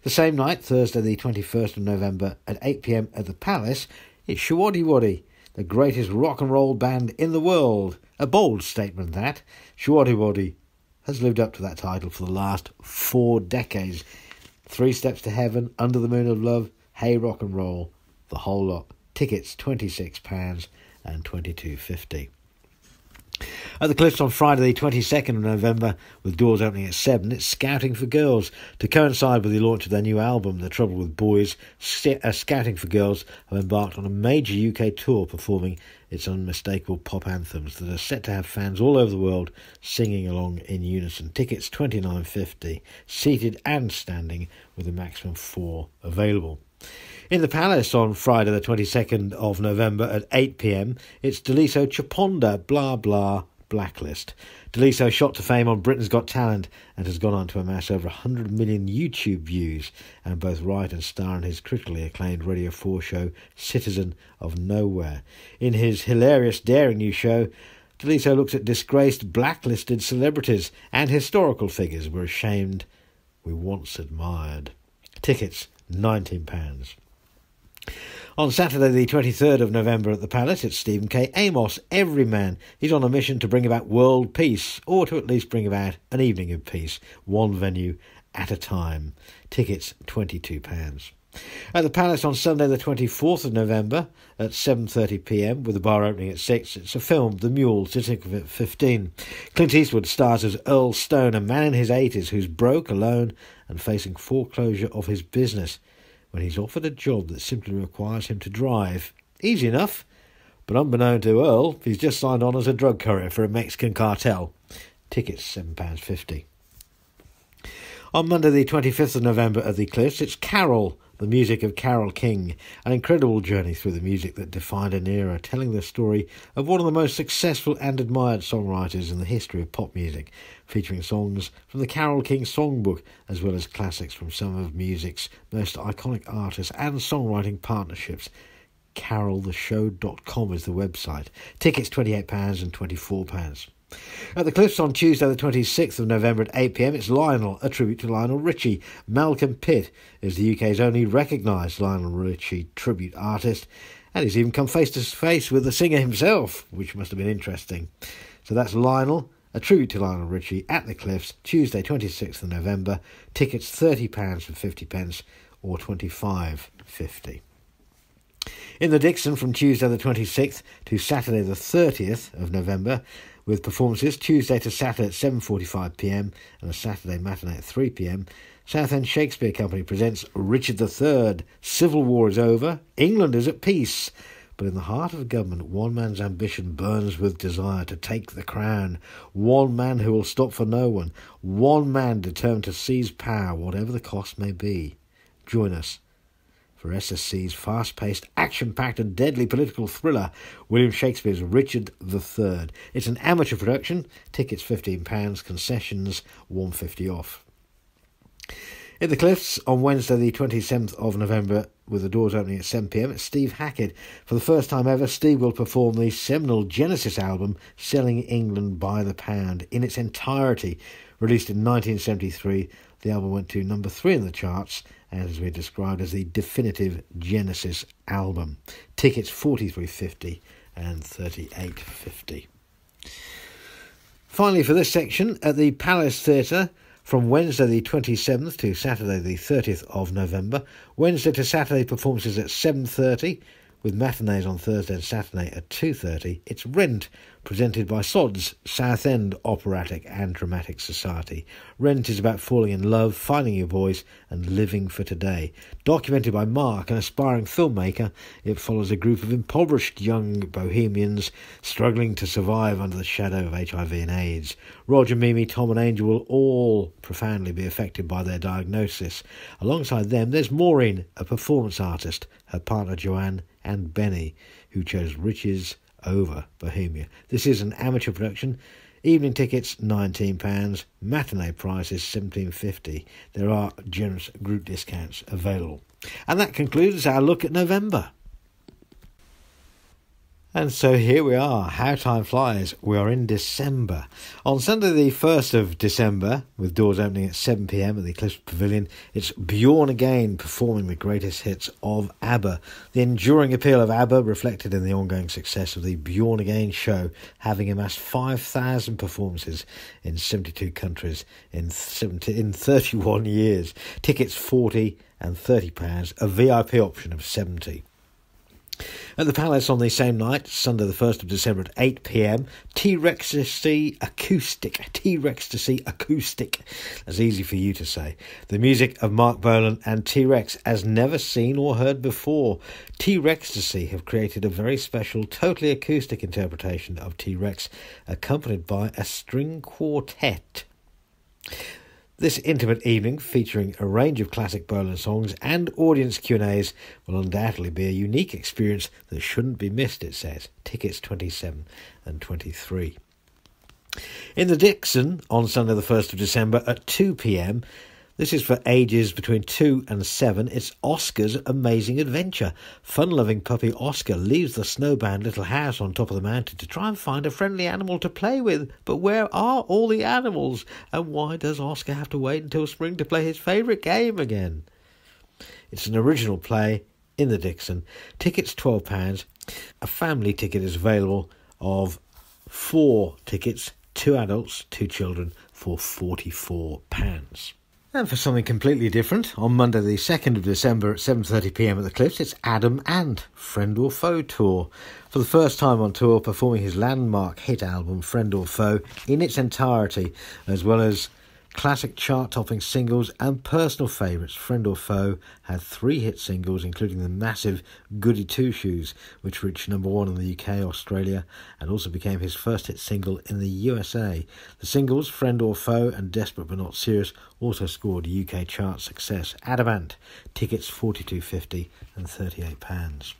The same night, Thursday the 21st of November at 8pm at the Palace, it's Showaddy Waddy, the greatest rock and roll band in the world. A bold statement that. Showaddy Waddy has lived up to that title for the last 4 decades. 3 Steps to Heaven, Under the Moon of Love, Hey Rock and Roll, the whole lot. Tickets £26 and $22.50. At the Cliffs on Friday the 22nd of November, with doors opening at 7, it's Scouting for Girls. To coincide with the launch of their new album, The Trouble with Boys, Scouting for Girls have embarked on a major UK tour performing its unmistakable pop anthems that are set to have fans all over the world singing along in unison. Tickets £29.50, seated and standing, with a maximum 4 available. In the Palace on Friday the 22nd of November at 8 p.m, it's Daliso Chaponda, Blah Blah Blacklist. Daliso shot to fame on Britain's Got Talent and has gone on to amass over 100 million YouTube views and both write and star in his critically acclaimed Radio 4 show Citizen of Nowhere. In his hilarious, daring new show, Daliso looks at disgraced, blacklisted celebrities and historical figures we're ashamed we once admired. Tickets £19. On Saturday the 23rd of November at the Palace, it's Stephen K. Amos, Everyman. He's on a mission to bring about world peace, or to at least bring about an evening of peace, one venue at a time. Tickets £22. At the Palace on Sunday the 24th of November at 7:30 p.m, with the bar opening at 6, it's a film, The Mule, sitting at 15. Clint Eastwood stars as Earl Stone, a man in his 80s who's broke, alone, and facing foreclosure of his business, when he's offered a job that simply requires him to drive. Easy enough, but unbeknown to Earl, he's just signed on as a drug courier for a Mexican cartel. Tickets £7.50. On Monday the 25th of November at the Cliffs, it's Carol, the music of Carole King, an incredible journey through the music that defined an era, telling the story of one of the most successful and admired songwriters in the history of pop music, featuring songs from the Carole King songbook, as well as classics from some of music's most iconic artists and songwriting partnerships. caroltheshow.com is the website. Tickets £28 and £24. At the Cliffs on Tuesday the 26th of November at 8 p.m, it's Lionel, a tribute to Lionel Richie. Malcolm Pitt is the UK's only recognised Lionel Richie tribute artist, and he's even come face to face with the singer himself, which must have been interesting. So that's Lionel, a tribute to Lionel Richie, at the Cliffs, Tuesday 26th of November. Tickets £30 for 50p or £25.50. In the Dixon from Tuesday the 26th to Saturday the 30th of November, with performances Tuesday to Saturday at 7:45 p.m. and a Saturday matinee at 3 p.m, Southend Shakespeare Company presents Richard III. Civil War is over, England is at peace, but in the heart of government, one man's ambition burns with desire to take the crown. One man who will stop for no one. One man determined to seize power, whatever the cost may be. Join us for SSC's fast-paced, action-packed and deadly political thriller, William Shakespeare's Richard III. It's an amateur production. Tickets £15, concessions £1.50 off. In the Cliffs on Wednesday the 27th of November, with the doors opening at 7 p.m, it's Steve Hackett. For the first time ever, Steve will perform the seminal Genesis album, Selling England by the Pound, in its entirety. Released in 1973, the album went to number 3 in the charts, and has been described as the definitive Genesis album. Tickets $43.50 and $38.50. Finally, for this section, at the Palace Theatre, from Wednesday the 27th to Saturday the 30th of November. Wednesday to Saturday performances at 7:30, with matinees on Thursday and Saturday at 2:30. It's Rent, presented by Sods, Southend Operatic and Dramatic Society. Rent is about falling in love, finding your voice and living for today. Documented by Mark, an aspiring filmmaker, it follows a group of impoverished young bohemians struggling to survive under the shadow of HIV and AIDS. Roger, Mimi, Tom and Angel will all profoundly be affected by their diagnosis. Alongside them, there's Maureen, a performance artist, her partner Joanne and Benny, who chose riches over Bohemia. This is an amateur production. Evening tickets £19, matinee price is $17.50. There are generous group discounts available. And that concludes our look at November. And so here we are, how time flies, we are in December. On Sunday the 1st of December, with doors opening at 7 p.m. at the Eclipse Pavilion, it's Bjorn again performing the greatest hits of ABBA. The enduring appeal of ABBA reflected in the ongoing success of the Bjorn Again show, having amassed 5,000 performances in 72 countries in 31 years. Tickets £40 and £30, a VIP option of £70. At the Palace on the same night, Sunday the 1st of December at 8 p.m, T-Rextasy Acoustic. T-Rextasy Acoustic. That's easy for you to say. The music of Mark Bolan and T-Rex as never seen or heard before. T-Rextasy have created a very special, totally acoustic interpretation of T-Rex, accompanied by a string quartet. This intimate evening, featuring a range of classic Bolan songs and audience Q&As, will undoubtedly be a unique experience that shouldn't be missed, it says. Tickets 27 and 23. In the Dixon, on Sunday the 1st of December at 2 p.m, this is for ages between 2 and 7. It's Oscar's Amazing Adventure. Fun-loving puppy Oscar leaves the snowbound little house on top of the mountain to try and find a friendly animal to play with. But where are all the animals? And why does Oscar have to wait until spring to play his favourite game again? It's an original play in the Dixon. Tickets £12. A family ticket is available of 4 tickets, 2 adults, 2 children, for £44. And for something completely different, on Monday the 2nd of December at 7:30 p.m. at the Cliffs, it's Adam Ant, Friend or Foe Tour. For the first time on tour, performing his landmark hit album, Friend or Foe, in its entirety, as well as classic chart-topping singles and personal favourites. Friend or Foe had 3 hit singles, including the massive Goody Two Shoes, which reached number 1 in the UK, Australia, and also became his first hit single in the USA. The singles, Friend or Foe and Desperate But Not Serious, also scored UK chart success. Adam Ant, tickets £42.50 and £38.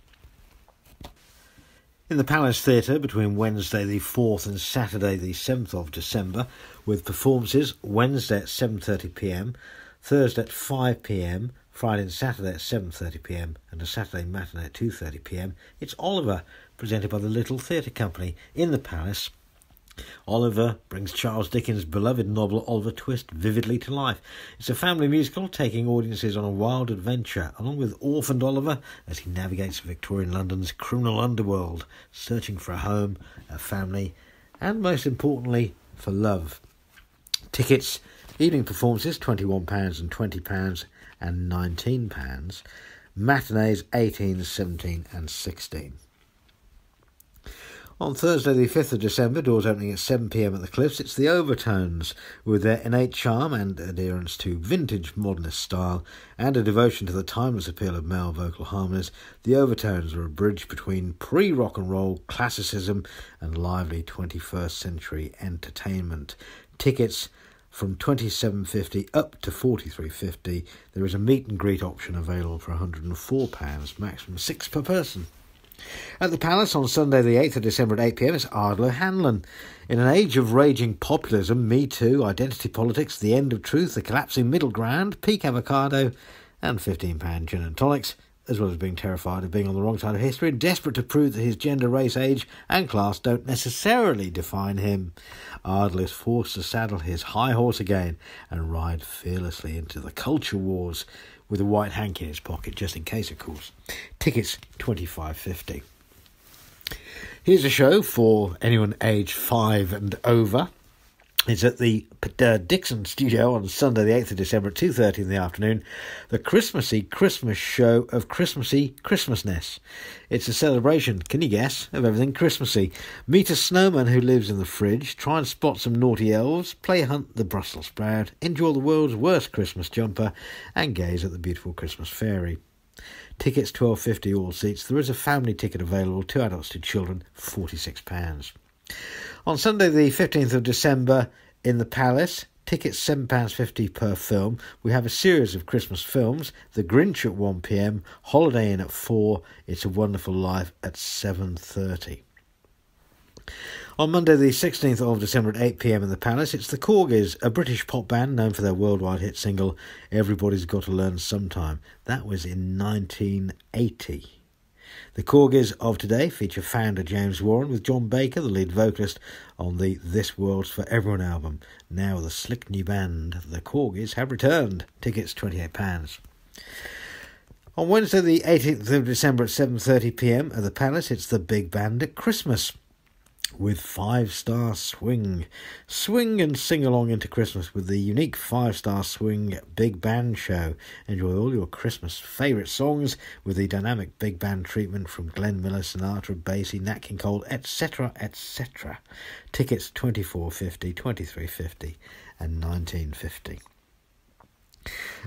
In the Palace Theatre between Wednesday the 4th and Saturday the 7th of December, with performances Wednesday at 7:30 p.m, Thursday at 5 p.m, Friday and Saturday at 7:30 p.m, and a Saturday matinee at 2:30 p.m, it's Oliver, presented by the Little Theatre Company in the Palace. Oliver brings Charles Dickens' beloved novel Oliver Twist vividly to life. It's a family musical taking audiences on a wild adventure, along with orphaned Oliver as he navigates Victorian London's criminal underworld, searching for a home, a family, and most importantly, for love. Tickets, evening performances £21 and £20 and £19. Matinees 18, 17 and 16. On Thursday the 5th of December, doors opening at 7 p.m. at the Cliffs, it's the Overtones. With their innate charm and adherence to vintage modernist style and a devotion to the timeless appeal of male vocal harmonies, the Overtones are a bridge between pre-rock and roll classicism and lively 21st century entertainment. Tickets from £27.50 up to £43.50. There is a meet and greet option available for £104, maximum 6 per person. At the Palace on Sunday the 8th of December at 8 p.m, it's Ardal O'Hanlon. In an age of raging populism, Me Too, identity politics, the end of truth, the collapsing middle ground, peak avocado and £15 gin and tonics, as well as being terrified of being on the wrong side of history and desperate to prove that his gender, race, age and class don't necessarily define him, Ardal is forced to saddle his high horse again and ride fearlessly into the culture wars, with a white hanky in his pocket, just in case, of course. Tickets £25.50. Here's a show for anyone aged 5 and over. It's at the Dixon Studio on Sunday the 8th of December at 2:30 in the afternoon. The Christmassy Christmas show of Christmassy Christmasness. It's a celebration, can you guess, of everything Christmassy. Meet a snowman who lives in the fridge, try and spot some naughty elves, play hunt the Brussels sprout, enjoy the world's worst Christmas jumper, and gaze at the beautiful Christmas fairy. Tickets £12.50 all seats. There is a family ticket available, 2 adults, 2 children, £46. On Sunday the 15th of December in the Palace, tickets £7.50 per film. We have a series of Christmas films: The Grinch at 1 p.m, Holiday Inn at 4, It's a Wonderful Life at 7:30. On Monday the 16th of December at 8 p.m. in the Palace, it's the Corgis, a British pop band known for their worldwide hit single Everybody's Got to Learn Sometime. That was in 1980. The Corgis of today feature founder James Warren, with John Baker, the lead vocalist, on the This World's For Everyone album. Now the slick new band, the Corgis, have returned. Tickets £28. On Wednesday the 18th of December at 7:30 p.m. at the Palace, it's the Big Band at Christmas. with 5-star swing. Swing and sing along into Christmas with the unique 5-star swing big band show. Enjoy all your Christmas favourite songs with the dynamic big band treatment from Glenn Miller, Sinatra, Basie, Nat King Cole, etc., etc. Tickets $24.50, $23.50 and $19.50.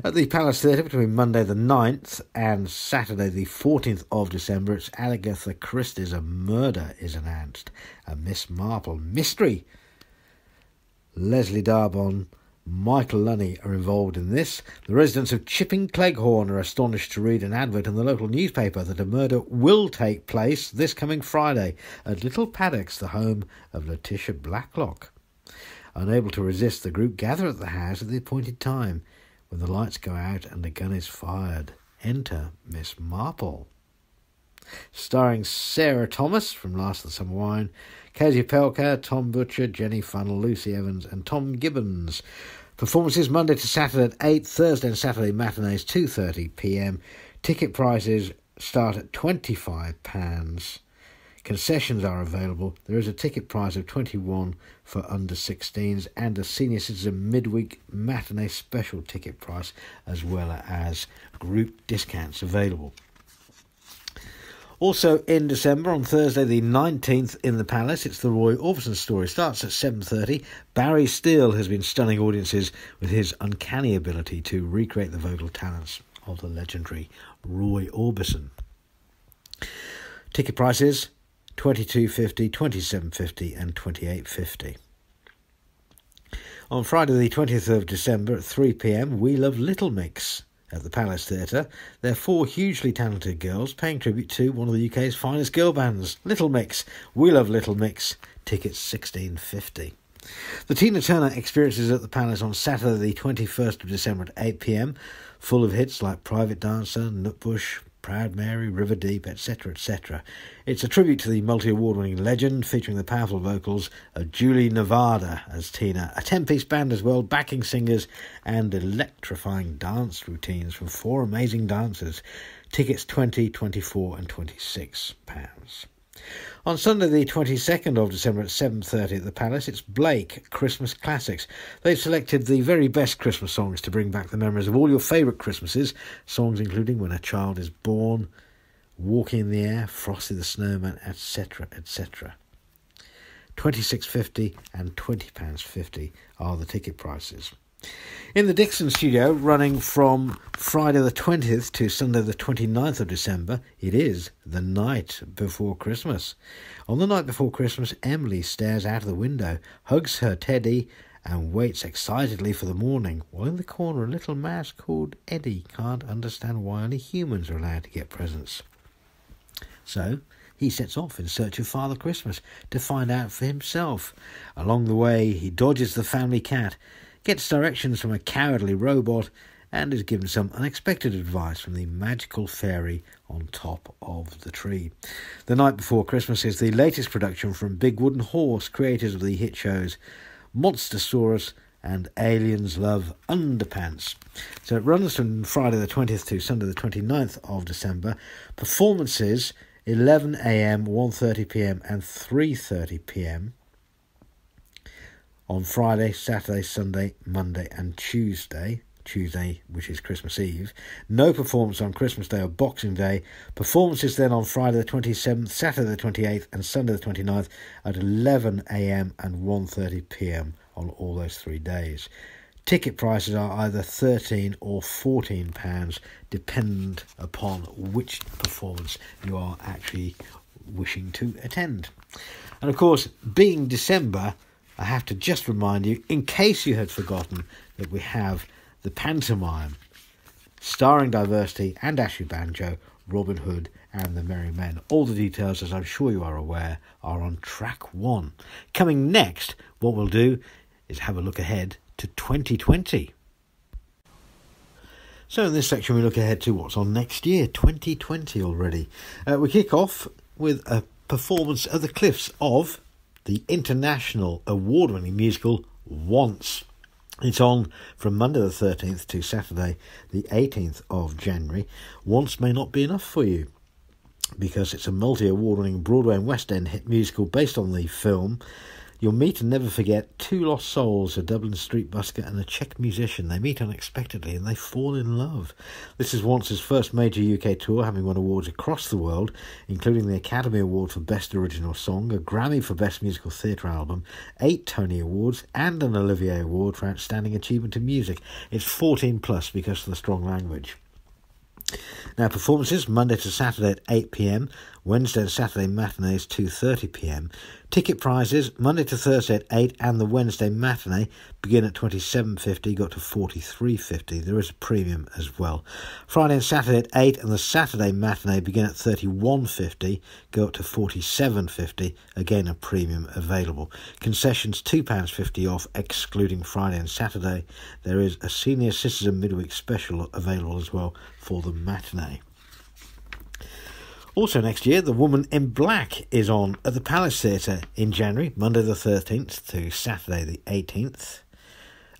At the Palace Theatre between Monday the 9th and Saturday the 14th of December, it's Agatha Christie's A Murder is announced. A Miss Marple mystery. Leslie Darbon, Michael Lunny are involved in this. The residents of Chipping Cleghorn are astonished to read an advert in the local newspaper that a murder will take place this coming Friday at Little Paddocks, the home of Letitia Blacklock. Unable to resist, the group gather at the house at the appointed time. When the lights go out and the gun is fired, enter Miss Marple. Starring Sarah Thomas from Last of the Summer Wine, Casey Pelker, Tom Butcher, Jenny Funnell, Lucy Evans and Tom Gibbons. Performances Monday to Saturday at 8, Thursday and Saturday matinees 2:30pm. Ticket prices start at £25. Concessions are available. There is a ticket price of $21 for under 16s and a senior citizen midweek matinee special ticket price, as well as group discounts available. Also in December, on Thursday the 19th in the Palace, it's the Roy Orbison story. Starts at 7:30. Barry Steele has been stunning audiences with his uncanny ability to recreate the vocal talents of the legendary Roy Orbison. Ticket prices $22.50, $27.50 and $28.50. On Friday the 20th of December at 3pm, We Love Little Mix at the Palace Theatre. They're 4 hugely talented girls paying tribute to one of the UK's finest girl bands, Little Mix. We Love Little Mix. Tickets $16.50. The Tina Turner Experiences at the Palace on Saturday the 21st of December at 8pm, full of hits like Private Dancer, Nutbush, Proud Mary, River Deep, etc., etc. It's a tribute to the multi-award-winning legend, featuring the powerful vocals of Julie Nevada as Tina, a 10-piece band as well, backing singers, and electrifying dance routines from 4 amazing dancers. Tickets $20, $24 and £26. On Sunday the 22nd of December at 7:30 at the Palace, it's Blake Christmas Classics. They've selected the very best Christmas songs to bring back the memories of all your favourite Christmases, songs including When a Child is Born, Walking in the Air, Frosty the Snowman, etc., etc. $26.50 and £20.50 are the ticket prices. In the Dixon studio, running from Friday the 20th to Sunday the 29th of December, it is The Night Before Christmas. On the night before Christmas, Emily stares out of the window, hugs her teddy and waits excitedly for the morning, while in the corner a little mouse called Eddie can't understand why only humans are allowed to get presents. So he sets off in search of Father Christmas to find out for himself. Along the way, he dodges the family cat, gets directions from a cowardly robot, and is given some unexpected advice from the magical fairy on top of the tree. The Night Before Christmas is the latest production from Big Wooden Horse, creators of the hit shows Monstersaurus and Aliens Love Underpants. So it runs from Friday the 20th to Sunday the 29th of December. Performances 11am, 1:30pm and 3:30pm. On Friday, Saturday, Sunday, Monday and Tuesday, which is Christmas Eve. No performance on Christmas Day or Boxing Day. Performances then on Friday the 27th, Saturday the 28th and Sunday the 29th at 11am and 1:30pm on all those 3 days. Ticket prices are either £13 or £14, dependent upon which performance you are actually wishing to attend. And of course, being December, I have to just remind you, in case you had forgotten, that we have the pantomime, starring Diversity and Ashley Banjo, Robin Hood and the Merry Men. All the details, as I'm sure you are aware, are on track 1. Coming next, what we'll do is have a look ahead to 2020. So in this section we look ahead to what's on next year, 2020 already. We kick off with a performance at the Cliffs of the international award-winning musical Once. It's on from Monday the 13th to Saturday the 18th of January. Once may not be enough for you. because it's a multi-award-winning Broadway and West End hit musical based on the film. You'll meet and never forget two lost souls, a Dublin street busker and a Czech musician. They meet unexpectedly and they fall in love. This is Wance's first major UK tour, having won awards across the world, including the Academy Award for Best Original Song, a Grammy for Best Musical Theatre Album, 8 Tony Awards and an Olivier Award for Outstanding Achievement in Music. It's 14 plus because of the strong language. Now, performances Monday to Saturday at 8 p.m, Wednesday and Saturday matinees 2:30 p.m. Ticket prices Monday to Thursday at 8 and the Wednesday matinee begin at $27.50, got to $43.50. There is a premium as well. Friday and Saturday at 8 and the Saturday matinee begin at $31.50, go up to $47.50. Again, a premium available. Concessions £2.50 off, excluding Friday and Saturday. There is a senior citizen midweek special available as well for the matinee. Also next year, The Woman in Black is on at the Palace Theatre in January, Monday the 13th to Saturday the 18th.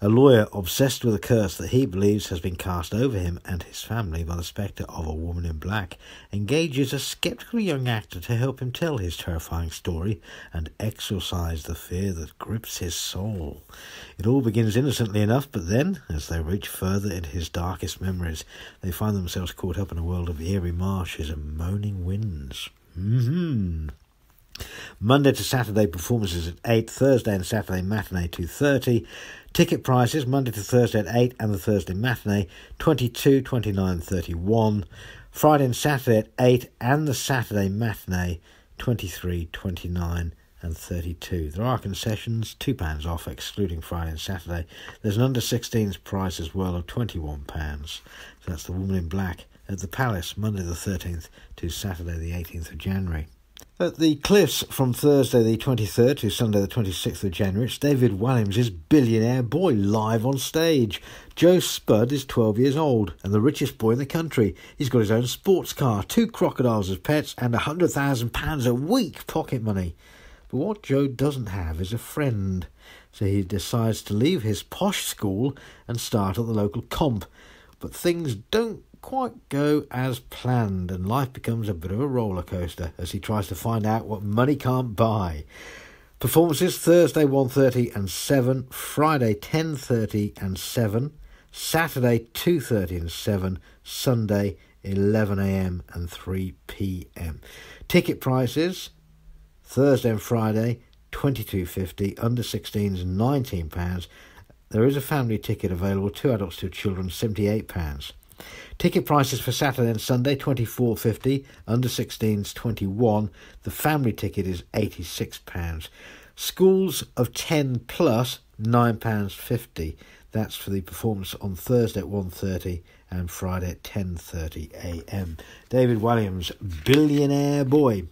A lawyer obsessed with a curse that he believes has been cast over him and his family by the spectre of a woman in black engages a sceptical young actor to help him tell his terrifying story and exorcise the fear that grips his soul. It all begins innocently enough, but then, as they reach further into his darkest memories, they find themselves caught up in a world of eerie marshes and moaning winds. Monday to Saturday performances at 8, Thursday and Saturday matinee 2:30. Ticket prices Monday to Thursday at 8 and the Thursday matinee $22, $29, $31. Friday and Saturday at 8 and the Saturday matinee $23, $29 and $32. There are concessions, £2 off, excluding Friday and Saturday. There's an under 16s price as well of £21. So that's The Woman in Black at the Palace, Monday the 13th to Saturday the 18th of January. At the Cliffs from Thursday the 23rd to Sunday the 26th of January, it's David Walliams' Billionaire Boy live on stage. Joe Spud is 12 years old and the richest boy in the country. He's got his own sports car, 2 crocodiles as pets and £100,000 a week pocket money. But what Joe doesn't have is a friend. So he decides to leave his posh school and start at the local comp. But things don't quite go as planned and life becomes a bit of a roller coaster as he tries to find out what money can't buy. Performances Thursday 1:30 and 7, Friday 10:30 and 7, Saturday 2:30 and 7, Sunday 11 a.m. and 3 p.m. Ticket prices Thursday and Friday $22.50, under 16s £19. There is a family ticket available, 2 adults, 2 children, £78. Ticket prices for Saturday and Sunday $24.50, under 16s $21. The family ticket is £86. Schools of 10 plus £9.50. That's for the performance on Thursday at 1:30 and Friday at 10:30 a.m. David Walliams, Billionaire Boy.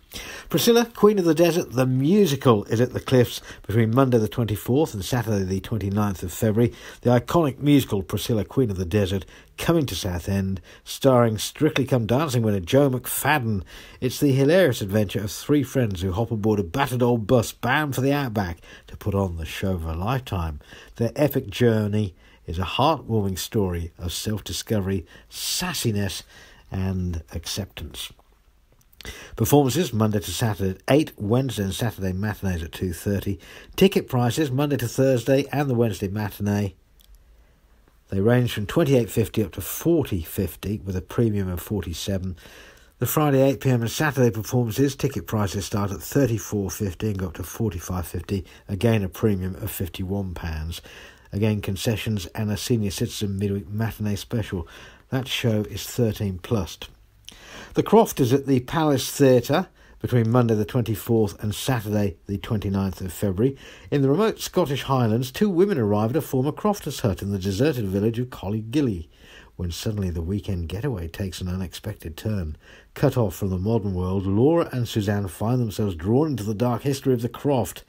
Priscilla, Queen of the Desert, the musical, is at the Cliffs between Monday the 24th and Saturday the 29th of February. The iconic musical Priscilla, Queen of the Desert, coming to Southend, starring Strictly Come Dancing winner Joe McFadden. It's the hilarious adventure of 3 friends who hop aboard a battered old bus bound for the outback to put on the show of a lifetime. Their epic journey is a heartwarming story of self-discovery, sassiness and acceptance. Performances Monday to Saturday at 8, Wednesday and Saturday matinees at 2:30. Ticket prices Monday to Thursday and the Wednesday matinee. They range from $28.50 up to $40.50 with a premium of $47. The Friday 8 p.m. and Saturday performances, ticket prices start at $34.50 and go up to $45.50. Again, a premium of £51. Again, concessions and a senior citizen midweek matinee special. That show is 13 plus. The Croft is at the Palace Theatre between Monday the 24th and Saturday the 29th of February. In the remote Scottish Highlands, 2 women arrive at a former crofter's hut in the deserted village of Collygilly, when suddenly the weekend getaway takes an unexpected turn. Cut off from the modern world, Laura and Suzanne find themselves drawn into the dark history of the Croft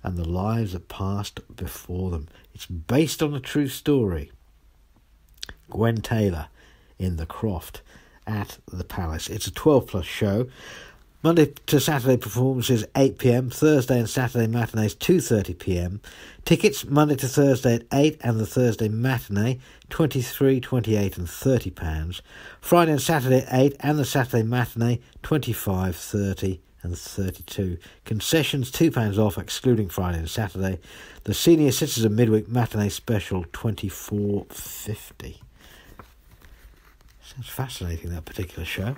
and the lives that passed before them. It's based on a true story. Gwen Taylor in The Croft at the Palace. It's a 12 plus show. Monday to Saturday performances 8 p.m, Thursday and Saturday matinees 2:30 p.m. Tickets Monday to Thursday at 8 and the Thursday matinee 23, 28 and £30. Friday and Saturday at 8 and the Saturday matinee 25, 30 and 32. Concessions £2 off excluding Friday and Saturday. The Senior Citizen Midweek Matinee Special $24.50. Sounds fascinating, that particular show.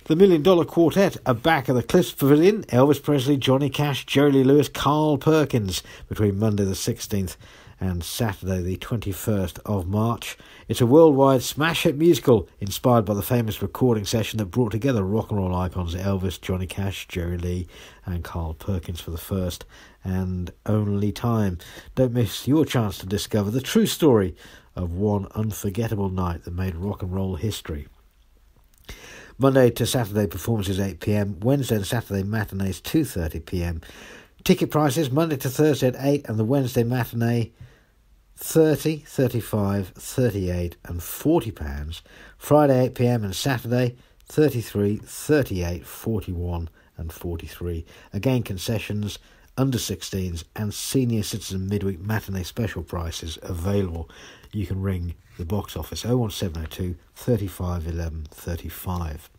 The $1 Million Quartet are back at the Cliffs Pavilion. Elvis Presley, Johnny Cash, Jerry Lee Lewis, Carl Perkins between Monday the 16th and Saturday the 21st of March. It's a worldwide smash hit musical inspired by the famous recording session that brought together rock and roll icons Elvis, Johnny Cash, Jerry Lee and Carl Perkins for the first and only time. Don't miss your chance to discover the true story of one unforgettable night that made rock and roll history. Monday to Saturday performances 8 p.m, Wednesday and Saturday matinees 2:30 p.m. Ticket prices Monday to Thursday at 8 and the Wednesday matinee 30, 35, 38 and £40. Friday 8 p.m. and Saturday 33, 38, 41 and 43. Again, concessions, under 16s and Senior Citizen Midweek Matinee Special prices available. You can ring the box office 01702 35 11 35.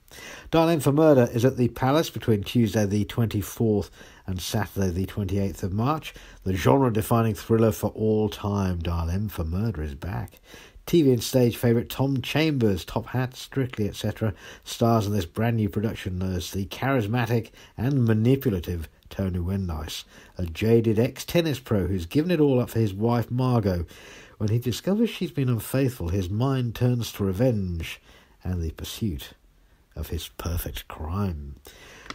Dial M for Murder is at the Palace between Tuesday the 24th and Saturday the 28th of March. The genre-defining thriller for all time, Dial M for Murder, is back. TV and stage favourite Tom Chambers, Top Hat, Strictly, etc. stars in this brand new production as the charismatic and manipulative Tony Wendice, a jaded ex-tennis pro who's given it all up for his wife Margot. When he discovers she's been unfaithful, his mind turns to revenge and the pursuit of his perfect crime.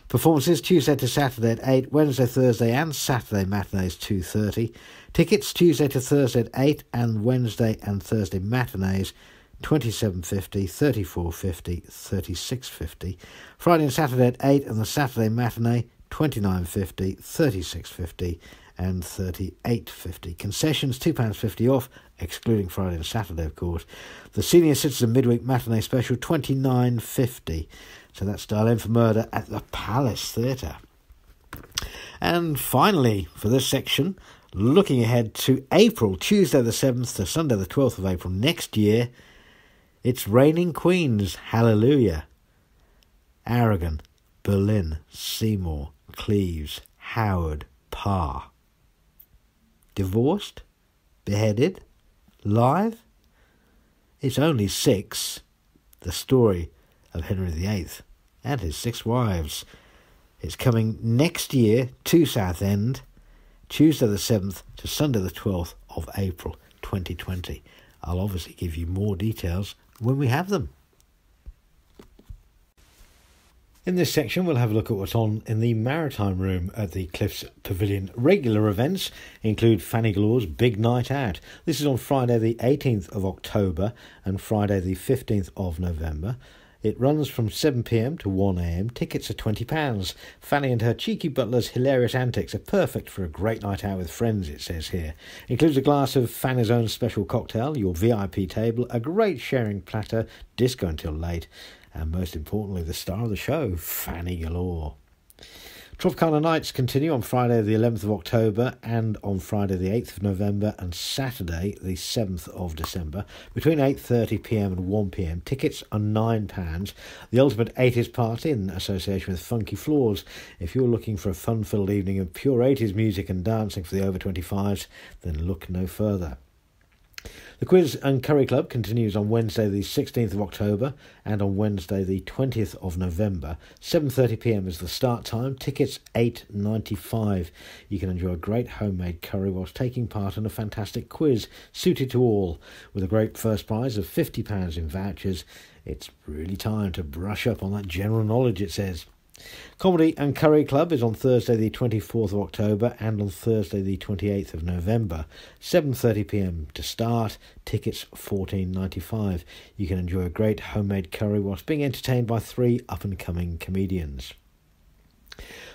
Performances Tuesday to Saturday at 8, Wednesday, Thursday and Saturday matinees 2:30. Tickets Tuesday to Thursday at 8 and Wednesday and Thursday matinees $27.50, $34.50, $36.50. Friday and Saturday at 8 and the Saturday matinee $29.50, $36.50 and $38.50. Concessions £2.50 off, excluding Friday and Saturday, of course. The Senior Citizen Midweek Matinee Special $29.50. So that's Dial M for Murder at the Palace Theatre. And finally, for this section, looking ahead to April, Tuesday the 7th to Sunday the 12th of April next year, it's Reigning Queens, Hallelujah. Aragon, Berlin, Seymour, Cleves, Howard, Parr. Divorced? Beheaded? Live? It's only 6. The story of Henry VIII and his 6 wives. It's coming next year to Southend, Tuesday the 7th to Sunday the 12th of April 2020. I'll obviously give you more details when we have them. In this section, we'll have a look at what's on in the Maritime Room at the Cliffs Pavilion. Regular events include Fanny Galore's Big Night Out. This is on Friday the 18th of October and Friday the 15th of November. It runs from 7 p.m. to 1 a.m. Tickets are £20. Fanny and her cheeky butler's hilarious antics are perfect for a great night out with friends, it says here. Includes a glass of Fanny's own special cocktail, your VIP table, a great sharing platter, disco until late, and most importantly, the star of the show, Fanny Galore. Tropicana Nights continue on Friday the 11th of October and on Friday the 8th of November and Saturday the 7th of December between 8:30 p.m. and 1 p.m. Tickets are £9. The Ultimate 80s Party in association with Funky Floors. If you're looking for a fun-filled evening of pure 80s music and dancing for the over 25s, then look no further. The Quiz and Curry Club continues on Wednesday the 16th of October and on Wednesday the 20th of November. 7:30 p.m. is the start time. Tickets $8.95. You can enjoy a great homemade curry whilst taking part in a fantastic quiz suited to all. With a great first prize of £50 in vouchers, it's really time to brush up on that general knowledge, it says. Comedy and Curry Club is on Thursday the 24th of October and on Thursday the 28th of November. 7:30 p.m. to start. Tickets $14.95. You can enjoy a great homemade curry whilst being entertained by 3 up-and-coming comedians.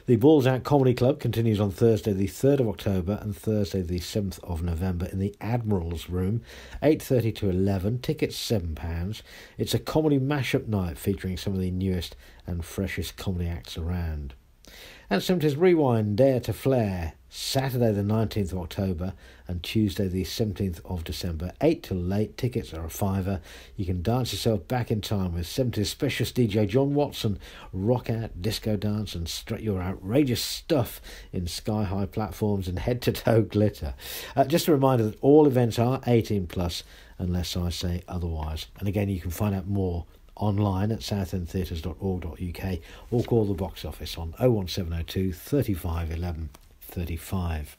The Balls Out Comedy Club continues on Thursday the 3rd of October and Thursday the 7th of November in the Admiral's Room, 8:30 to 11, tickets £7. It's a comedy mashup night featuring some of the newest and freshest comedy acts around. And 70s Rewind, Dare to Flare, Saturday the 19th of October and Tuesday the 17th of December, 8 till late, tickets are a £5. You can dance yourself back in time with 70s specialist DJ John Watson, rock out, disco dance and strut your outrageous stuff in sky-high platforms and head-to-toe glitter. Just a reminder that all events are 18 plus unless I say otherwise. And again, you can find out more online at southendtheatres.org.uk or call the box office on 01702 35 11 35.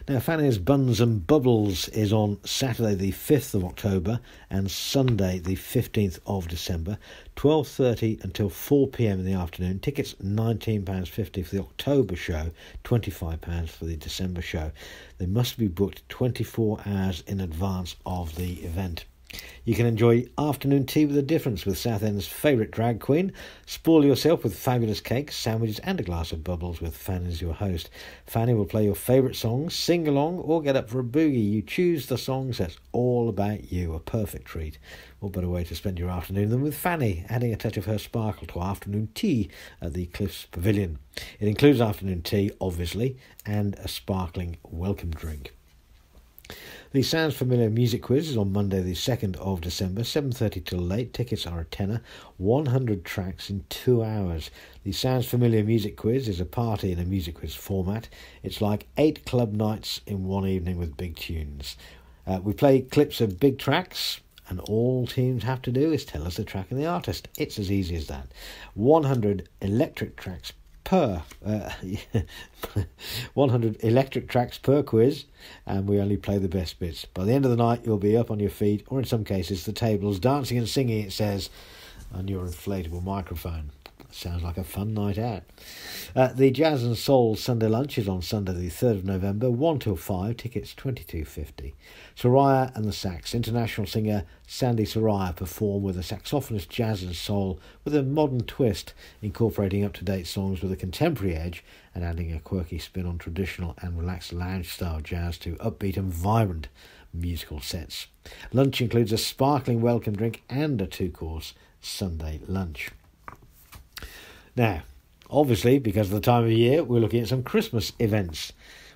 Now, Fanny's Buns and Bubbles is on Saturday the 5th of October and Sunday the 15th of December, 12:30 until 4 p.m. in the afternoon. Tickets £19.50 for the October show, £25 for the December show. They must be booked 24 hours in advance of the event. You can enjoy afternoon tea with a difference with Southend's favourite drag queen. Spoil yourself with fabulous cakes, sandwiches and a glass of bubbles with Fanny as your host. Fanny will play your favourite songs, sing along or get up for a boogie. You choose the songs that's all about you. A perfect treat. What better way to spend your afternoon than with Fanny, adding a touch of her sparkle to afternoon tea at the Cliffs Pavilion. It includes afternoon tea, obviously, and a sparkling welcome drink. The Sounds Familiar Music Quiz is on Monday the 2nd of December, 7:30 till late. Tickets are a tenner, 100 tracks in 2 hours. The Sounds Familiar Music Quiz is a party in a music quiz format. It's like 8 club nights in one evening with big tunes. We play clips of big tracks, and all teams have to do is tell us the track and the artist. It's as easy as that. 100 electric tracks per 100 electric tracks per quiz, and we only play the best bits. By the end of the night you'll be up on your feet, or in some cases the tables, dancing and singing, it says, on your inflatable microphone. Sounds like a fun night out. The Jazz and Soul Sunday Lunch is on Sunday the 3rd of November, 1 till 5, tickets £22.50. Soraya and the Sax. International singer Sandy Soraya perform with a saxophonist jazz and soul with a modern twist, incorporating up-to-date songs with a contemporary edge and adding a quirky spin on traditional and relaxed lounge-style jazz to upbeat and vibrant musical sets. Lunch includes a sparkling welcome drink and a 2-course Sunday lunch. Now, obviously, because of the time of year, we're looking at some Christmas events.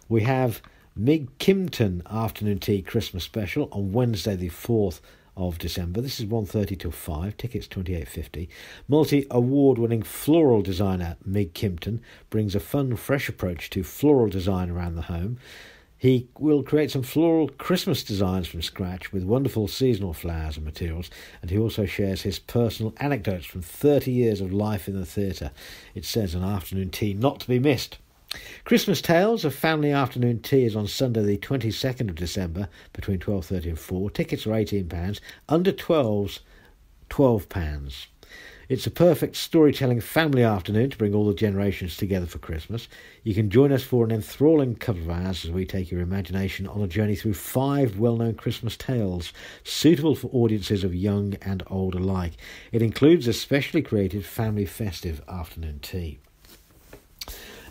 We have Mig Kimpton Afternoon Tea Christmas Special on Wednesday the 4th of December. This is 1:30 till 5, tickets £28.50. Multi-award-winning floral designer Mig Kimpton brings a fun, fresh approach to floral design around the home. He will create some floral Christmas designs from scratch with wonderful seasonal flowers and materials, and he also shares his personal anecdotes from 30 years of life in the theatre. It says an afternoon tea not to be missed. Christmas Tales, a family afternoon tea, is on Sunday the 22nd of December between 12:30 and 4. Tickets are £18, under 12s £12. It's a perfect storytelling family afternoon to bring all the generations together for Christmas. You can join us for an enthralling couple of hours as we take your imagination on a journey through 5 well-known Christmas tales, suitable for audiences of young and old alike. It includes a specially created family festive afternoon tea.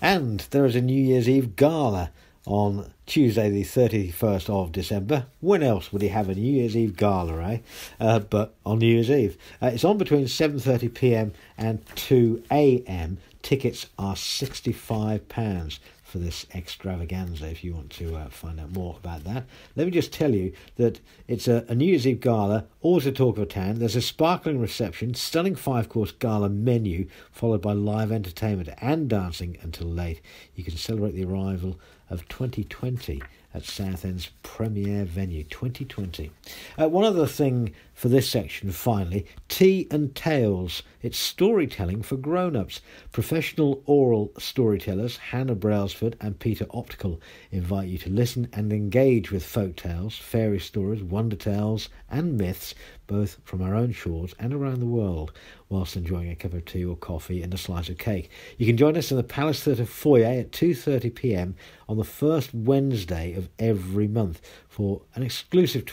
And there is a New Year's Eve gala on Tuesday the 31st of December. When else would he have a New Year's Eve gala, but on New Year's Eve. It's on between 7:30pm and 2am. Tickets are £65 for this extravaganza if you want to find out more about that. Let me just tell you that it's a New Year's Eve gala, always the talk of town. There's a sparkling reception, stunning 5-course gala menu, followed by live entertainment and dancing until late. You can celebrate the arrival of 2020 at Southend's premier venue, 2020. One other thing for this section, finally, Tea and Tales. It's storytelling for grown-ups. Professional oral storytellers Hannah Brailsford and Peter Optical invite you to listen and engage with folk tales, fairy stories, wonder tales and myths, both from our own shores and around the world, whilst enjoying a cup of tea or coffee and a slice of cake. You can join us in the Palace Theatre foyer at 2:30pm on the first Wednesday of every month for an exclusive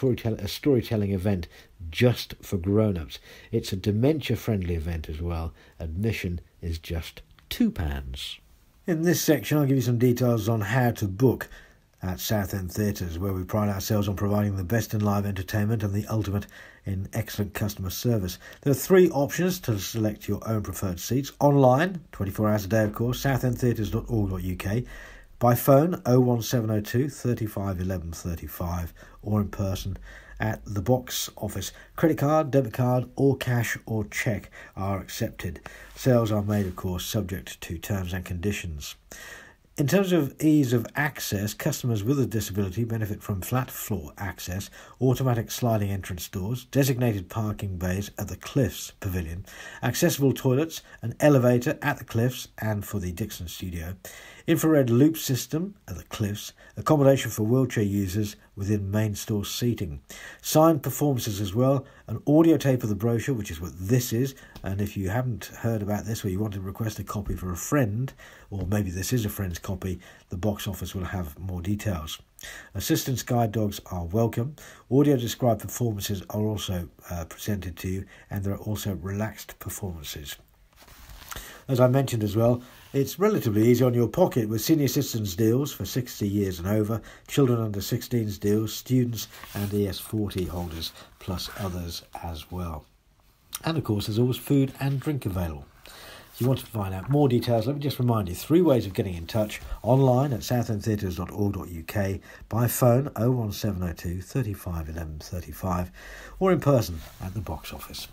storytelling event just for grown-ups. It's a dementia-friendly event as well. Admission is just £2. In this section, I'll give you some details on how to book at Southend Theatres, where we pride ourselves on providing the best in live entertainment and the ultimate in excellent customer service. There are 3 options to select your own preferred seats. Online, 24 hours a day, of course, southendtheatres.org.uk. By phone, 01702 35 11 35, or in person at the box office. Credit card, debit card, or cash or cheque are accepted. Sales are made, of course, subject to terms and conditions. In terms of ease of access, customers with a disability benefit from flat floor access, automatic sliding entrance doors, designated parking bays at the Cliffs Pavilion, accessible toilets, an elevator at the Cliffs and for the Dixon studio, infrared loop system at the Cliffs, accommodation for wheelchair users within main store seating, signed performances as well, an audio tape of the brochure, which is what this is, and if you haven't heard about this or you want to request a copy for a friend, or maybe this is a friend's copy, the box office will have more details. Assistance guide dogs are welcome. Audio described performances are also presented to you, and there are also relaxed performances. As I mentioned as well, it's relatively easy on your pocket with senior citizens deals for 60 years and over, children under 16s deals, students and ES40 holders, plus others as well. And of course, there's always food and drink available. If you want to find out more details, let me just remind you, 3 ways of getting in touch: online at southendtheatres.org.uk, by phone 01702 35 11 35, or in person at the box office.